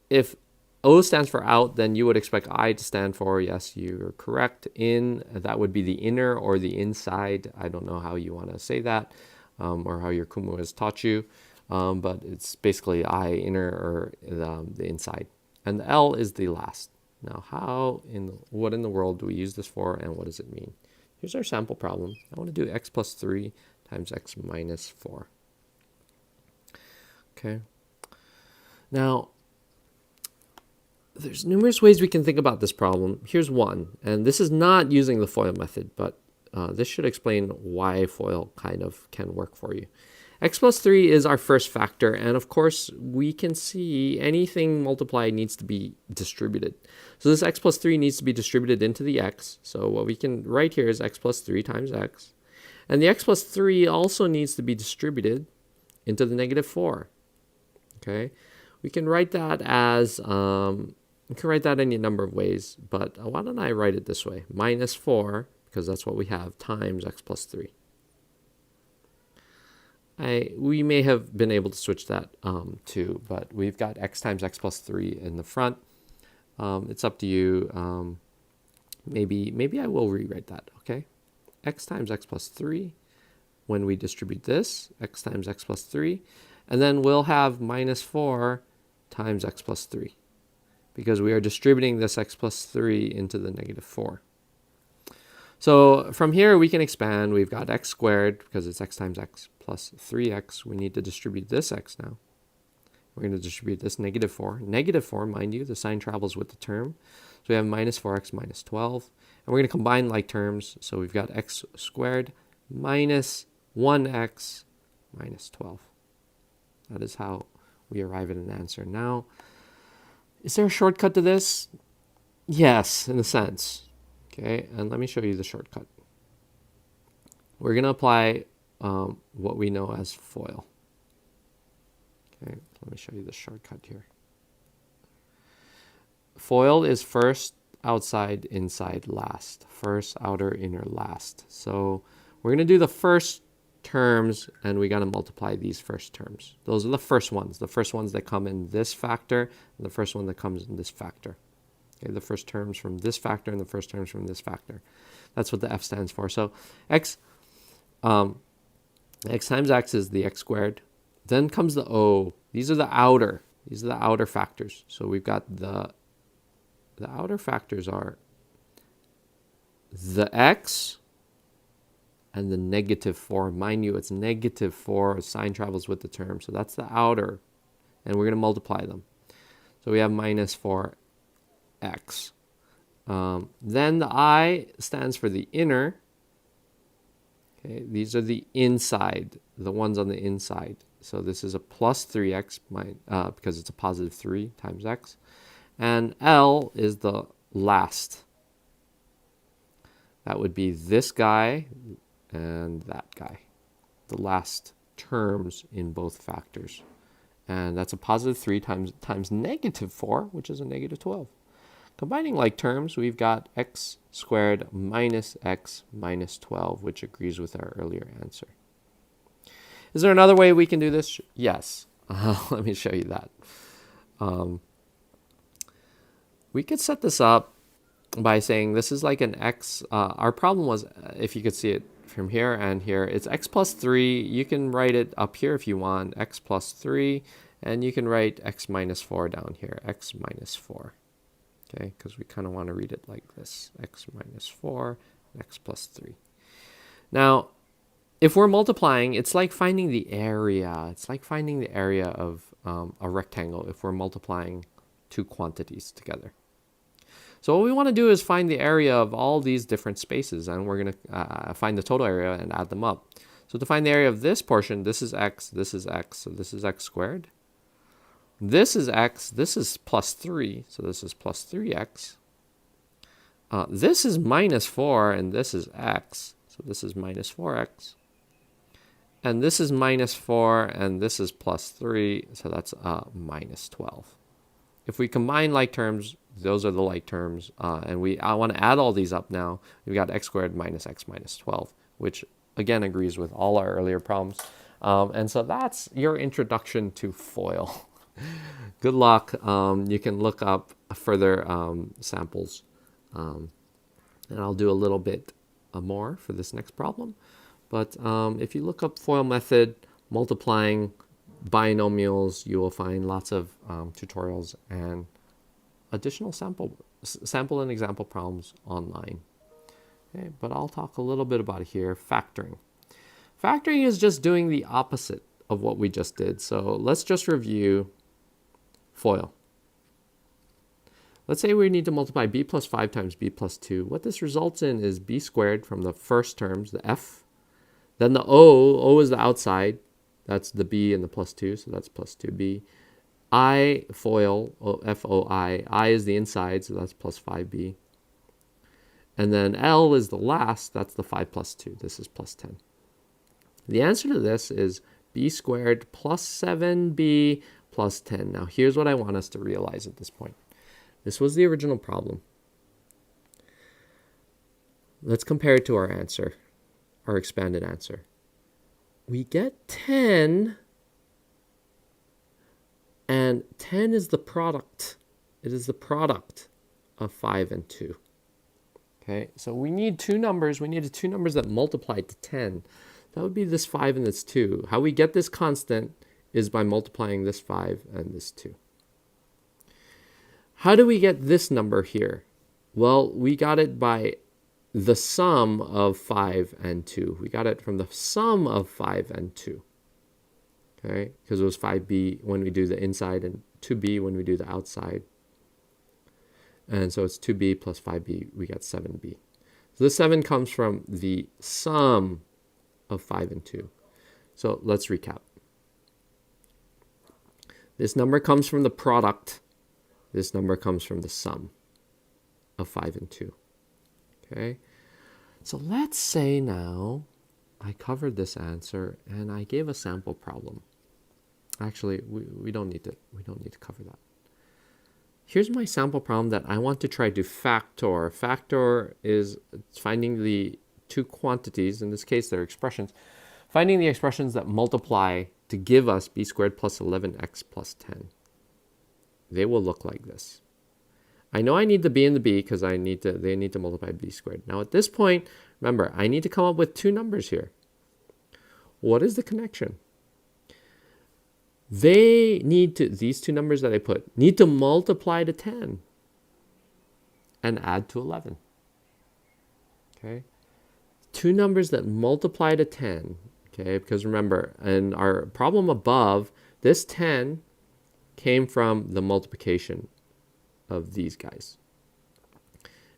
If O stands for out, then you would expect I to stand for, yes, you're correct, in. That would be the inner or the inside. I don't know how you want to say that or how your Kumu has taught you, but it's basically I, inner, or the inside. And the L is the last. Now, what in the world do we use this for, and what does it mean? Here's our sample problem. I want to do x plus 3 times x minus 4. Okay. Now, there's numerous ways we can think about this problem. Here's one, and this is not using the FOIL method, but this should explain why FOIL kind of can work for you. X plus 3 is our first factor, and of course, we can see anything multiplied needs to be distributed. So this x plus 3 needs to be distributed into the x. So what we can write here is x plus 3 times x. And the x plus 3 also needs to be distributed into the negative 4. Okay, we can write that as, we can write that any number of ways, but why don't I write it this way? Minus 4, because that's what we have, times x plus 3. We may have been able to switch that too, but we've got x times x plus 3 in the front. It's up to you. Maybe I will rewrite that, okay? X times x plus 3. When we distribute this, x times x plus 3. And then we'll have minus 4 times x plus 3, because we are distributing this x plus 3 into the negative 4. So from here, we can expand. We've got x squared, because it's x times x plus 3x. We need to distribute this x now. We're going to distribute this negative 4. Negative 4, mind you, the sign travels with the term. So we have minus 4x minus 12. And we're going to combine like terms. So we've got x squared minus 1x minus 12. That is how we arrive at an answer. Now, is there a shortcut to this? Yes, in a sense. Okay, and let me show you the shortcut. We're going to apply what we know as FOIL. Okay, let me show you the shortcut here. FOIL is first, outside, inside, last. First, outer, inner, last. So we're going to do the first terms, and we got to multiply these first terms. Those are the first ones that come in this factor, and the first one that comes in this factor. Okay, the first terms from this factor and the first terms from this factor. That's what the f stands for. So x times x is the x squared. Then comes the o. These are the outer factors. So we've got the outer factors are the x and the -4. Mind you, it's -4. Sign travels with the term. So that's the outer. And we're going to multiply them. So we have -4x. Then the I stands for the inner. Okay, these are the inside, the ones on the inside. So this is a plus 3x because it's a positive 3 times x. And L is the last. That would be this guy and that guy, the last terms in both factors. And that's a positive 3 times -4, which is a -12. Combining like terms, we've got x squared minus x minus 12, which agrees with our earlier answer. Is there another way we can do this? Yes. Let me show you that. We could set this up by saying this is like an x. Our problem was, if you could see it from here and here, it's x plus 3. You can write it up here if you want, x plus 3. And you can write x minus 4 down here, x minus 4. Okay, because we kind of want to read it like this, x minus 4, x plus 3. Now, if we're multiplying, it's like finding the area. It's like finding the area of a rectangle if we're multiplying two quantities together. So what we want to do is find the area of all these different spaces, and we're going to find the total area and add them up. So to find the area of this portion, this is x, so this is x squared. This is x, this is plus 3, so this is plus 3x. This is minus 4, and this is x, so this is minus 4x. And this is minus 4, and this is plus 3, so that's minus 12. If we combine like terms, those are the like terms, and I want to add all these up now. We've got x squared minus x minus 12, which again agrees with all our earlier problems. And so that's your introduction to FOIL. Good luck. You can look up further samples, and I'll do a little bit more for this next problem. But if you look up FOIL method, multiplying binomials, you will find lots of tutorials and additional sample and example problems online. Okay, but I'll talk a little bit about it here. Factoring. Factoring is just doing the opposite of what we just did. So let's just review FOIL. Let's say we need to multiply b plus 5 times b plus 2. What this results in is b squared from the first terms, the f. Then the o is the outside. That's the b and the plus 2, so that's plus 2b. I, FOIL, F-O-I. I is the inside, so that's plus 5b. And then L is the last, that's the 5 plus 2. This is plus 10. The answer to this is b squared plus 7b plus 10. Now here's what I want us to realize at this point. This was the original problem. Let's compare it to our answer, our expanded answer. We get 10, and 10 is the product. It is the product of 5 and 2. Okay, so we need two numbers. We needed two numbers that multiply to 10. That would be this 5 and this 2. How we get this constant is by multiplying this 5 and this 2. How do we get this number here? Well, we got it by the sum of 5 and 2. We got it from the sum of 5 and 2. Okay, because it was 5b when we do the inside and 2b when we do the outside. And so it's 2b plus 5b, we got 7b. So this 7 comes from the sum of 5 and 2. So let's recap. This number comes from the product. This number comes from the sum of 5 and 2. Okay, so let's say now I covered this answer and I gave a sample problem. Actually, we don't need to cover that. Here's my sample problem that I want to try to factor. Factor is finding the two quantities, in this case they're expressions, Finding the expressions that multiply to give us b squared plus 11x plus 10. They will look like this. I know I need the b and the b because they need to multiply b squared. Now at this point, remember, I need to come up with two numbers here. What is the connection? These two numbers that I put, need to multiply to 10 and add to 11. Okay? Two numbers that multiply to 10, okay? Because remember, in our problem above, this 10 came from the multiplication of these guys.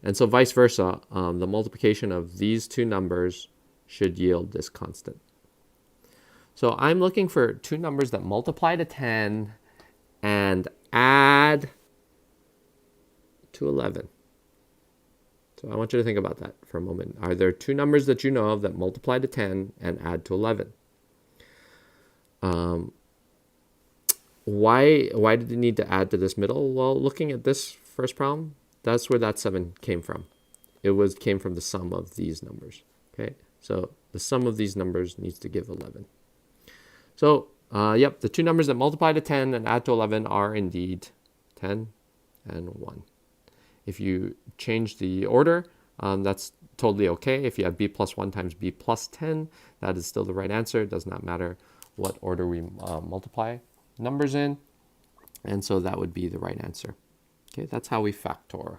And so vice versa, the multiplication of these two numbers should yield this constant. So I'm looking for two numbers that multiply to 10 and add to 11. So I want you to think about that for a moment. Are there two numbers that you know of that multiply to 10 and add to 11? Why did you need to add to this middle? Well, looking at this first problem, that's where that 7 came from. It came from the sum of these numbers. Okay, so the sum of these numbers needs to give 11. So, yep, the two numbers that multiply to 10 and add to 11 are indeed 10 and 1. If you change the order, that's totally okay. If you have b plus 1 times b plus 10, that is still the right answer. It does not matter what order we multiply numbers in. And so that would be the right answer. Okay, that's how we factor.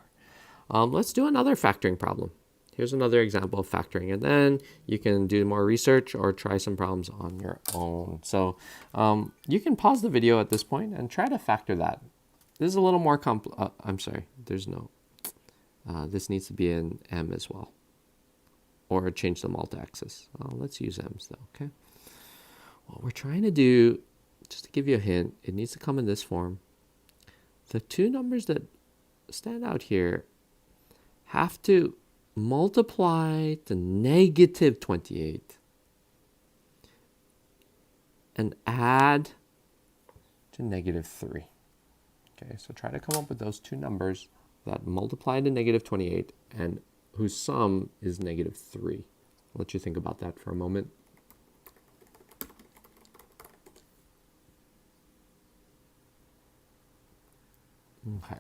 Let's do another factoring problem. Here's another example of factoring, and then you can do more research or try some problems on your own. So you can pause the video at this point and try to factor that. This is a little more I'm sorry, there's no, this needs to be in m as well, or change them all to x's. Let's use m's though, okay? What we're trying to do, just to give you a hint, it needs to come in this form. The two numbers that stand out here have to multiply to negative 28 and add to negative 3. Okay, so try to come up with those two numbers that multiply to negative 28 and whose sum is negative 3. I'll let you think about that for a moment. Okay.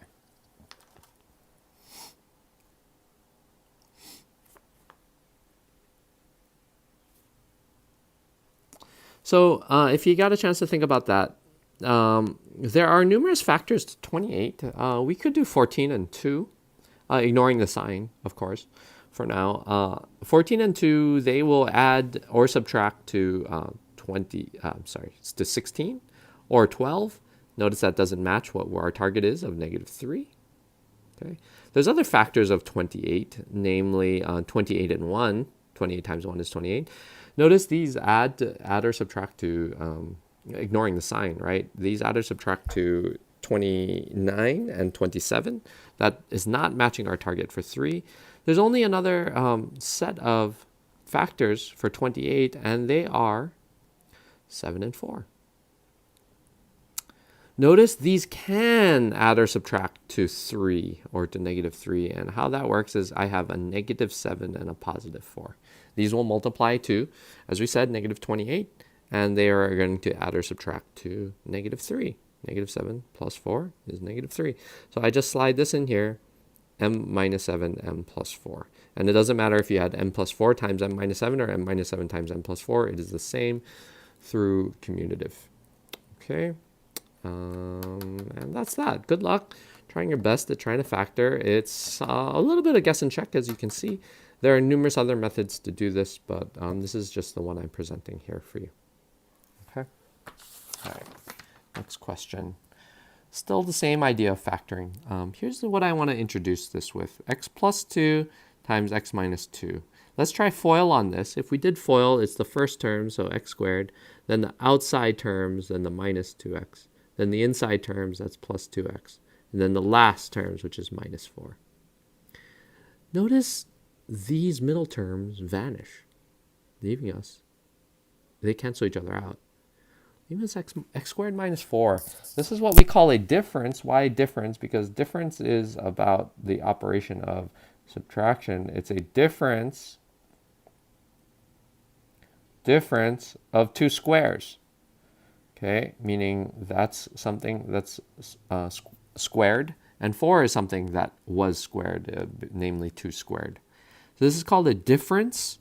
So if you got a chance to think about that, there are numerous factors to 28. We could do 14 and 2, ignoring the sign, of course, for now. 14 and 2, they will add or subtract to to 16 or 12. Notice that doesn't match what our target is of negative 3. Okay. There's other factors of 28, namely 28 and 1. 28 times 1 is 28. Notice these add or subtract to, ignoring the sign, right? These add or subtract to 29 and 27. That is not matching our target for 3. There's only another set of factors for 28, and they are 7 and 4. Notice these can add or subtract to 3 or to negative 3. And how that works is I have a negative 7 and a positive 4. These will multiply to, as we said, negative 28. And they are going to add or subtract to negative 3. Negative 7 plus 4 is negative 3. So I just slide this in here, m minus 7, m plus 4. And it doesn't matter if you had m plus 4 times m minus 7 or m minus 7 times m plus 4. It is the same through commutative. Okay. And that's that. Good luck trying your best at trying to factor. It's a little bit of guess and check, as you can see. There are numerous other methods to do this, but this is just the one I'm presenting here for you. Okay. All right. Next question. Still the same idea of factoring. Here's what I want to introduce this with. X plus 2 times x minus 2. Let's try FOIL on this. If we did FOIL, it's the first term, so x squared, then the outside terms, then the minus 2x. Then the inside terms, that's plus 2x. And then the last terms, which is minus 4. Notice these middle terms vanish, leaving us. They cancel each other out. Leaving us x squared minus 4. This is what we call a difference. Why difference? Because difference is about the operation of subtraction. It's a difference difference of two squares. Okay, meaning that's something that's squared, and 4 is something that was squared, namely 2 squared. So this is called a difference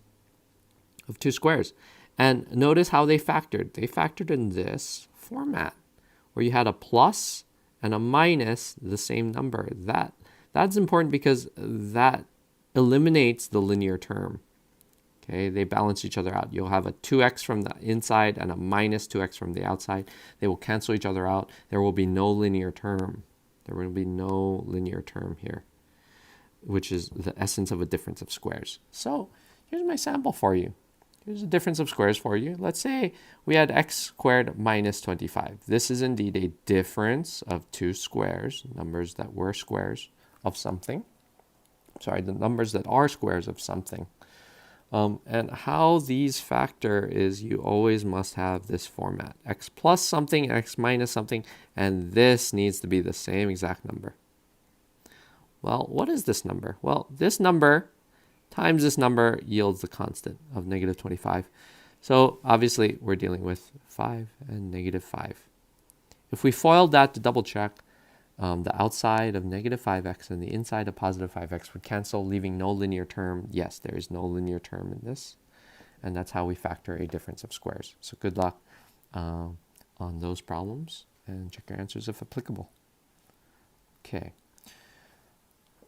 of two squares. And notice how they factored. They factored in this format, where you had a plus and a minus the same number. That's important because that eliminates the linear term. Okay, they balance each other out. You'll have a 2x from the inside and a minus 2x from the outside. They will cancel each other out. There will be no linear term. There will be no linear term here, which is the essence of a difference of squares. So here's my sample for you. Here's a difference of squares for you. Let's say we had x squared minus 25. This is indeed a difference of two squares, numbers that were squares of something. Sorry, the numbers that are squares of something. And how these factor is you always must have this format. X plus something, x minus something, and this needs to be the same exact number. Well, what is this number? Well, this number times this number yields the constant of negative 25. So obviously we're dealing with 5 and negative 5. If we foiled that to double check, the outside of negative 5x and the inside of positive 5x would cancel, leaving no linear term. Yes, there is no linear term in this. And that's how we factor a difference of squares. So good luck on those problems, and check your answers if applicable. Okay.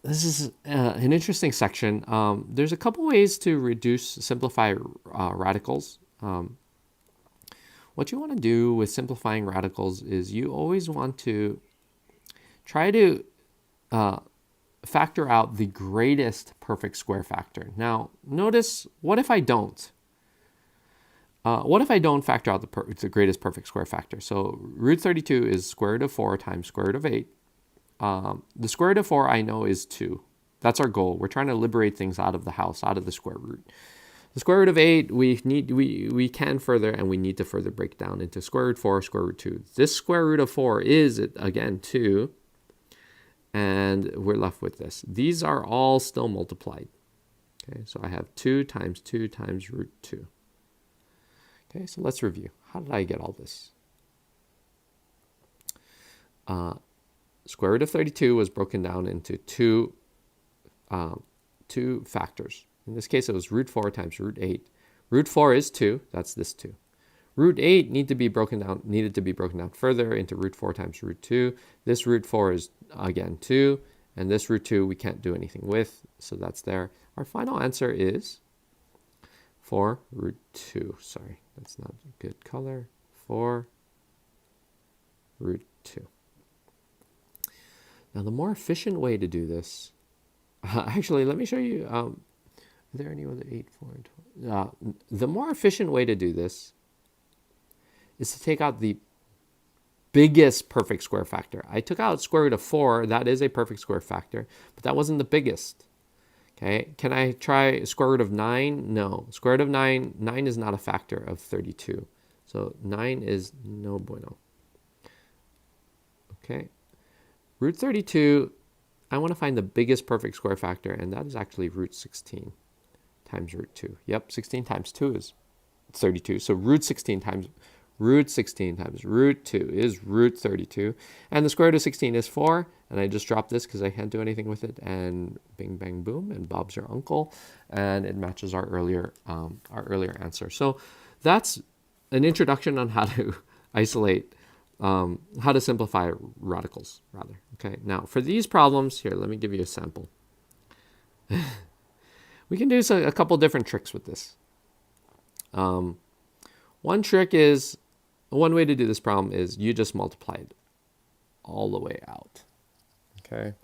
This is an interesting section. There's a couple ways to simplify radicals. What you want to do with simplifying radicals is you always want to try to factor out the greatest perfect square factor. Now, notice, what if I don't? What if I don't factor out the greatest perfect square factor? So root 32 is square root of 4 times square root of 8. The square root of 4 I know is 2. That's our goal. We're trying to liberate things out of the house, out of the square root. The square root of 8, we can further, and we need to further break down into square root 4, square root 2. This square root of 4 is, again, 2. And we're left with this. These are all still multiplied. Okay, so I have 2 times root 2. Okay, so let's review. How did I get all this? Square root of 32 was broken down into two factors. In this case, it was root 4 times root 8. Root 4 is 2. That's this 2. Root 8 needed to be broken down further into root 4 times root 2. This root 4 is, again, 2. And this root 2 we can't do anything with, so that's there. Our final answer is 4 root 2. Sorry, that's not a good color. 4 root 2. Now, the more efficient way to do this, actually, let me show you. Are there any other 8, 4, and 12? The more efficient way to do this is to take out the biggest perfect square factor. I took out square root of 4. That is a perfect square factor, but that wasn't the biggest. Okay, can I try square root of 9? No. Square root of 9 is not a factor of 32. So 9 is no bueno. Okay. Root 32, I want to find the biggest perfect square factor, and that is actually root 16 times root 2. Yep, 16 times 2 is 32. So root 16 times root 2 is root 32. And the square root of 16 is 4. And I just dropped this because I can't do anything with it. And bing, bang, boom. And Bob's your uncle. And it matches our earlier answer. So that's an introduction on how to isolate, how to simplify radicals, rather. Okay, now for these problems, here, let me give you a sample. We can do a couple different tricks with this. One way to do this problem is you just multiply it all the way out. Okay,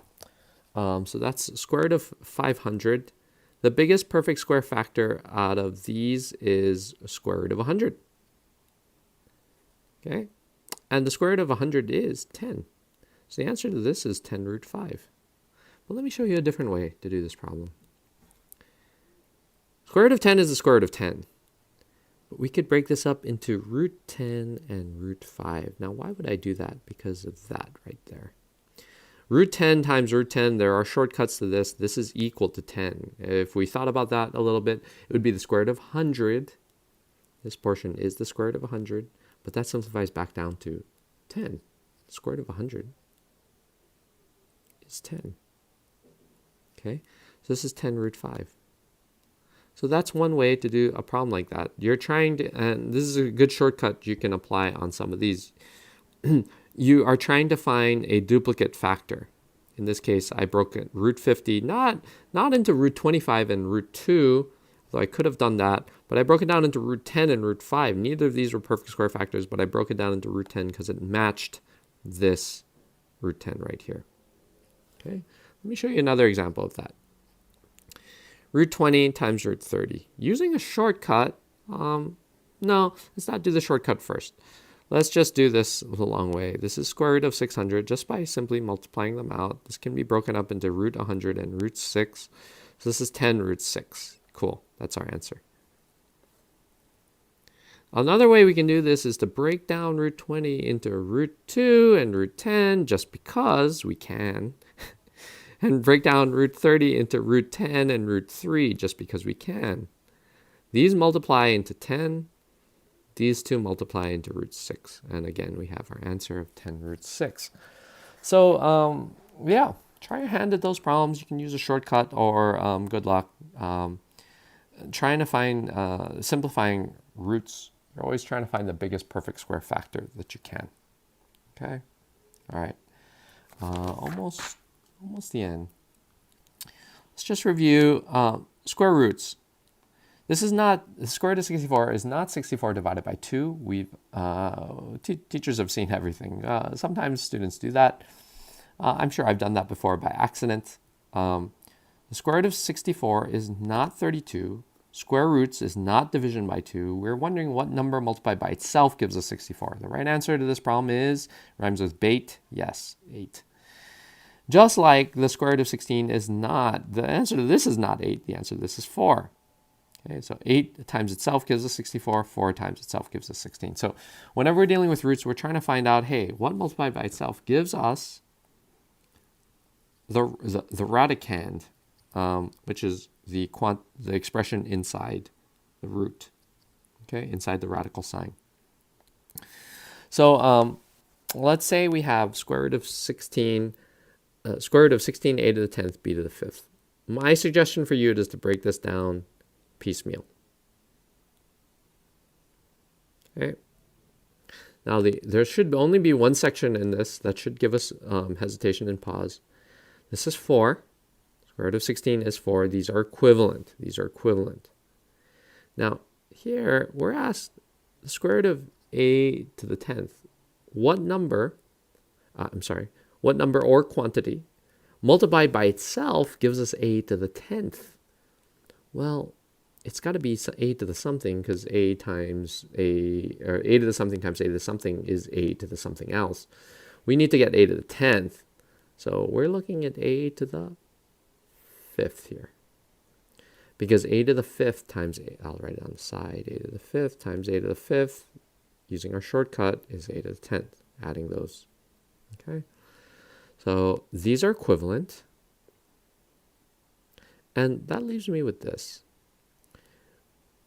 so that's square root of 500. The biggest perfect square factor out of these is square root of 100. Okay, and the square root of 100 is 10. So the answer to this is 10 root 5. But let me show you a different way to do this problem. Square root of 10 is the square root of 10. But we could break this up into root 10 and root 5. Now, why would I do that? Because of that right there. Root 10 times root 10, there are shortcuts to this. This is equal to 10. If we thought about that a little bit, it would be the square root of 100 This portion is the square root of 100, but that simplifies back down to 10. The square root of 100 is 10. Okay, so this is 10 root 5. So that's one way to do a problem like that. You're trying to, and this is a good shortcut you can apply on some of these. You are trying to find a duplicate factor. In this case, I broke it root 50, not into root 25 and root 2, though I could have done that, but I broke it down into root 10 and root 5. Neither of these were perfect square factors, but I broke it down into root 10 because it matched this root 10 right here. Okay, let me show you another example of that. Root 20 times root 30. Using a shortcut, no, let's not do the shortcut first. Let's just do this the long way. This is square root of 600 just by simply multiplying them out. This can be broken up into root 100 and root 6. So this is 10 root 6. Cool, that's our answer. Another way we can do this is to break down root 20 into root 2 and root 10 just because we can. And break down root 30 into root 10 and root 3 just because we can. These multiply into 10. These two multiply into root 6. And again, we have our answer of 10 root 6. So, yeah, try your hand at those problems. You can use a shortcut or good luck. Trying to find, simplifying roots. You're always trying to find the biggest perfect square factor that you can. Okay? All right. Almost the end. Let's just review square roots. This is not, the square root of 64 is not 64 divided by 2. We've, teachers have seen everything. Sometimes students do that. I'm sure I've done that before by accident. The square root of 64 is not 32. Square roots is not division by 2. We're wondering what number multiplied by itself gives us 64. The right answer to this problem is, rhymes with bait, yes, 8. Just like the square root of 16 is not, the answer to this is not 8, the answer to this is 4. Okay, so 8 times itself gives us 64, 4 times itself gives us 16. So whenever we're dealing with roots, we're trying to find out, hey, what multiplied by itself gives us the radicand, which is the expression inside the root, okay, inside the radical sign. So let's say we have square root of 16, square root of 16 a to the 10th b to the 5th. My suggestion for you is to break this down piecemeal. Okay. Now there should only be one section in this that should give us hesitation and pause. This is 4. Square root of 16 is 4. These are equivalent. These are equivalent. Now here we're asked the square root of a to the 10th. What number? What number or quantity multiplied by itself gives us a to the 10th? Well, it's got to be a to the something because a times a, or a to the something times a to the something is a to the something else. We need to get a to the 10th. So we're looking at a to the 5th here. Because a to the 5th times a, I'll write it on the side, a to the 5th times a to the 5th, using our shortcut, is a to the 10th, adding those. Okay. So these are equivalent. And that leaves me with this.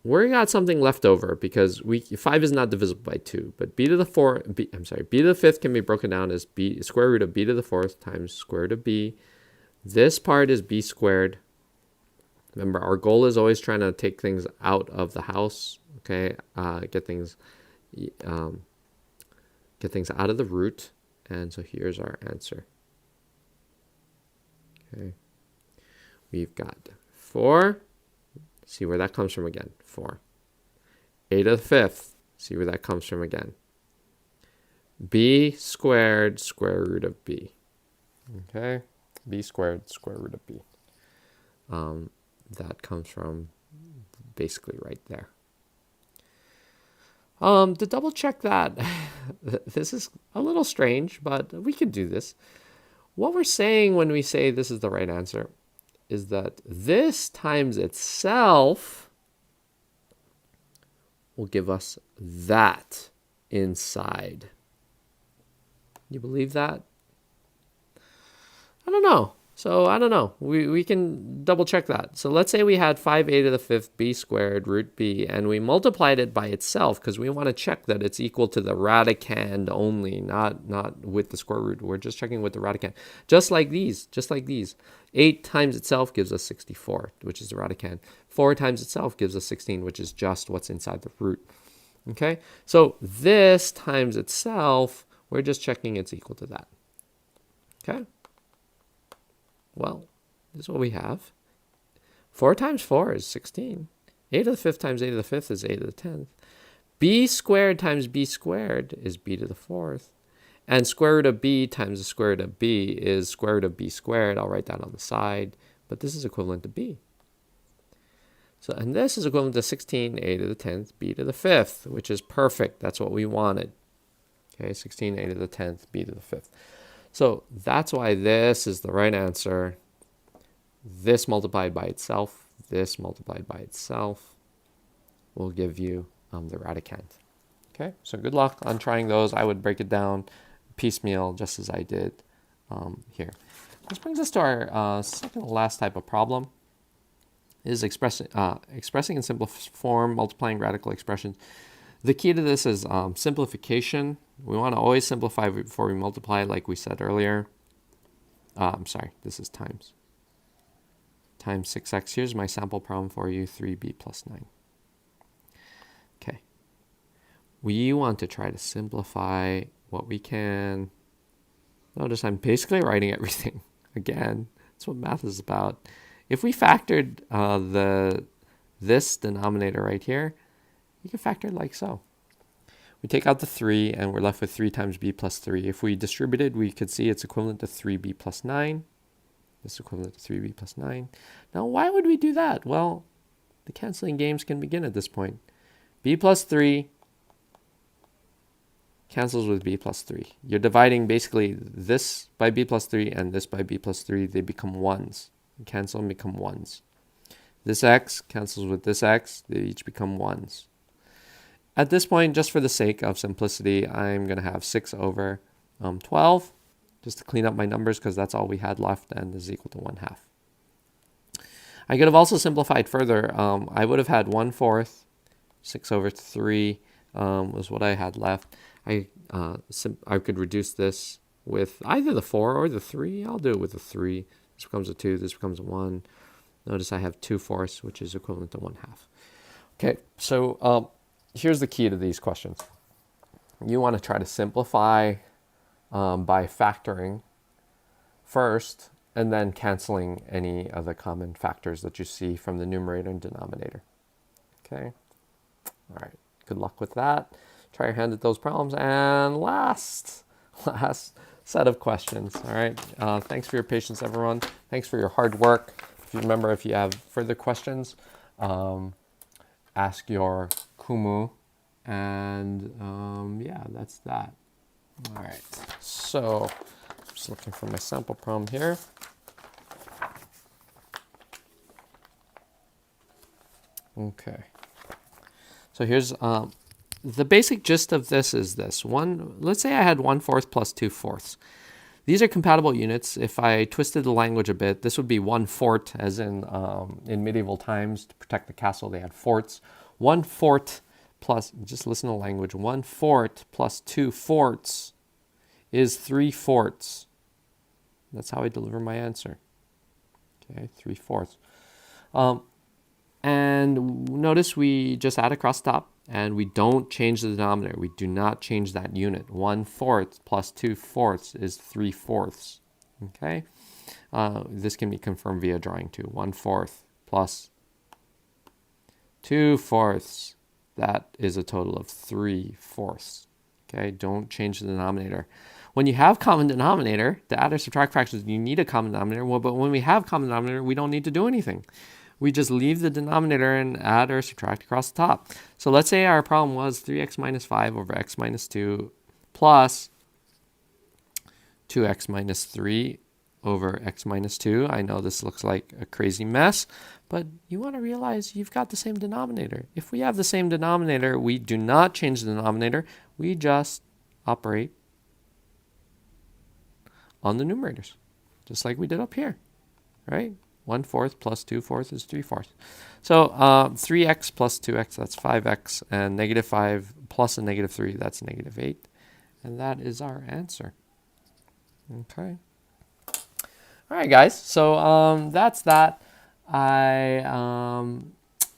We got something left over because 5 is not divisible by 2, but b to the 5th can be broken down as square root of b to the 4th times square root of b. This part is b squared. Remember, our goal is always trying to take things out of the house, okay? Get things out of the root, and so here's our answer. Okay, we've got 4. See where that comes from again. 4. A to the 5th. See where that comes from again. B squared square root of b. Okay, b squared square root of b. That comes from basically right there. To double check that, this is a little strange, but we can do this. What we're saying when we say this is the right answer is that this times itself will give us that inside. You believe that? I don't know. So I don't know. We can double check that. So let's say we had 5a to the 5th b squared root b, and we multiplied it by itself because we want to check that it's equal to the radicand only, not with the square root. We're just checking with the radicand. Just like these. 8 times itself gives us 64, which is the radicand. 4 times itself gives us 16, which is just what's inside the root. Okay? So this times itself, we're just checking it's equal to that. Okay? Well, this is what we have. 4 times 4 is 16. A to the 5th times a to the 5th is a to the 10th. B squared times b squared is b to the 4th. And square root of b times the square root of b is square root of b squared. I'll write that on the side. But this is equivalent to b. So, and this is equivalent to 16 a to the 10th, b to the 5th, which is perfect. That's what we wanted. Okay, 16 a to the 10th, b to the 5th. So that's why this is the right answer. This multiplied by itself, this multiplied by itself will give you the radicand. Okay, so good luck on trying those. I would break it down piecemeal just as I did here. This brings us to our second to last type of problem. Is expressing in simple form, multiplying radical expressions. The key to this is simplification. We want to always simplify before we multiply, like we said earlier. I'm sorry, this is times. Times 6x. Here's my sample problem for you, 3b plus 9. Okay. We want to try to simplify what we can. Notice I'm basically writing everything. Again, that's what math is about. If we factored this denominator right here, you can factor it like so. We take out the 3, and we're left with 3 times b plus 3. If we distributed, we could see it's equivalent to 3b plus 9. This is equivalent to 3b plus 9. Now, why would we do that? Well, the canceling games can begin at this point. b plus 3 cancels with b plus 3. You're dividing basically this by b plus 3 and this by b plus 3. They become 1s. You cancel and become 1s. This x cancels with this x. They each become 1s. At this point, just for the sake of simplicity, I'm going to have 6 over 12, just to clean up my numbers because that's all we had left, and this is equal to 1/2. I could have also simplified further. I would have had 1/4, 6 over 3 was what I had left. I could reduce this with either the 4 or the 3. I'll do it with the 3. This becomes a 2, this becomes a 1. Notice I have 2/4, which is equivalent to 1/2. Okay, so here's the key to these questions. You want to try to simplify by factoring first and then canceling any of the common factors that you see from the numerator and denominator. Okay, all right, good luck with that. Try your hand at those problems. And last set of questions. All right, thanks for your patience, everyone. Thanks for your hard work. If you have further questions, ask your Kumu, and yeah, that's that. All right, so just looking for my sample problem here. Okay, so here's the basic gist of this is this. Let's say I had 1/4 plus 2/4. These are compatible units. If I twisted the language a bit, this would be 1/4, as in medieval times, to protect the castle, they had forts. 1/4 plus, just listen to the language, 1/4 plus 2/4 is 3/4. That's how I deliver my answer. Okay, 3/4. And notice we just add across the top, and we don't change the denominator. We do not change that unit. 1/4 plus 2/4 is 3/4. Okay, this can be confirmed via drawing too. 1/4 plus 2/4, that is a total of 3/4. Okay, don't change the denominator. When you have common denominator, to add or subtract fractions, you need a common denominator. Well, but when we have common denominator, we don't need to do anything. We just leave the denominator and add or subtract across the top. So let's say our problem was 3x minus 5 over x minus 2 plus 2x minus 3 over x minus 2. I know this looks like a crazy mess, but you want to realize you've got the same denominator. If we have the same denominator, we do not change the denominator. We just operate on the numerators, just like we did up here. right? 1/4 plus 2/4 is 3/4. So 3x plus 2x, that's 5x, and -5 plus a -3, that's -8. And that is our answer. Okay. All right, guys. So that's that. I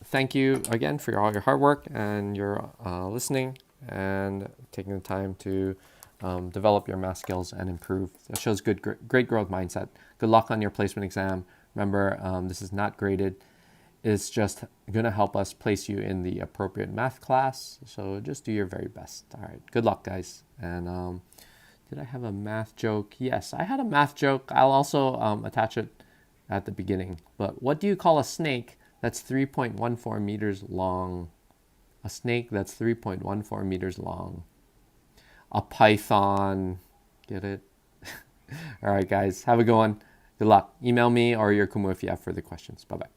thank you again for all your hard work and your listening and taking the time to develop your math skills and improve. That shows great growth mindset. Good luck on your placement exam. Remember, this is not graded. It's just going to help us place you in the appropriate math class. So just do your very best. All right. Good luck, guys. And did I have a math joke? Yes, I had a math joke. I'll also attach it at the beginning. But what do you call a snake that's 3.14 meters long? A snake that's 3.14 meters long. A python. Get it? All right, guys. Have a good one. Good luck. Email me or your Kumu if you have further questions. Bye-bye.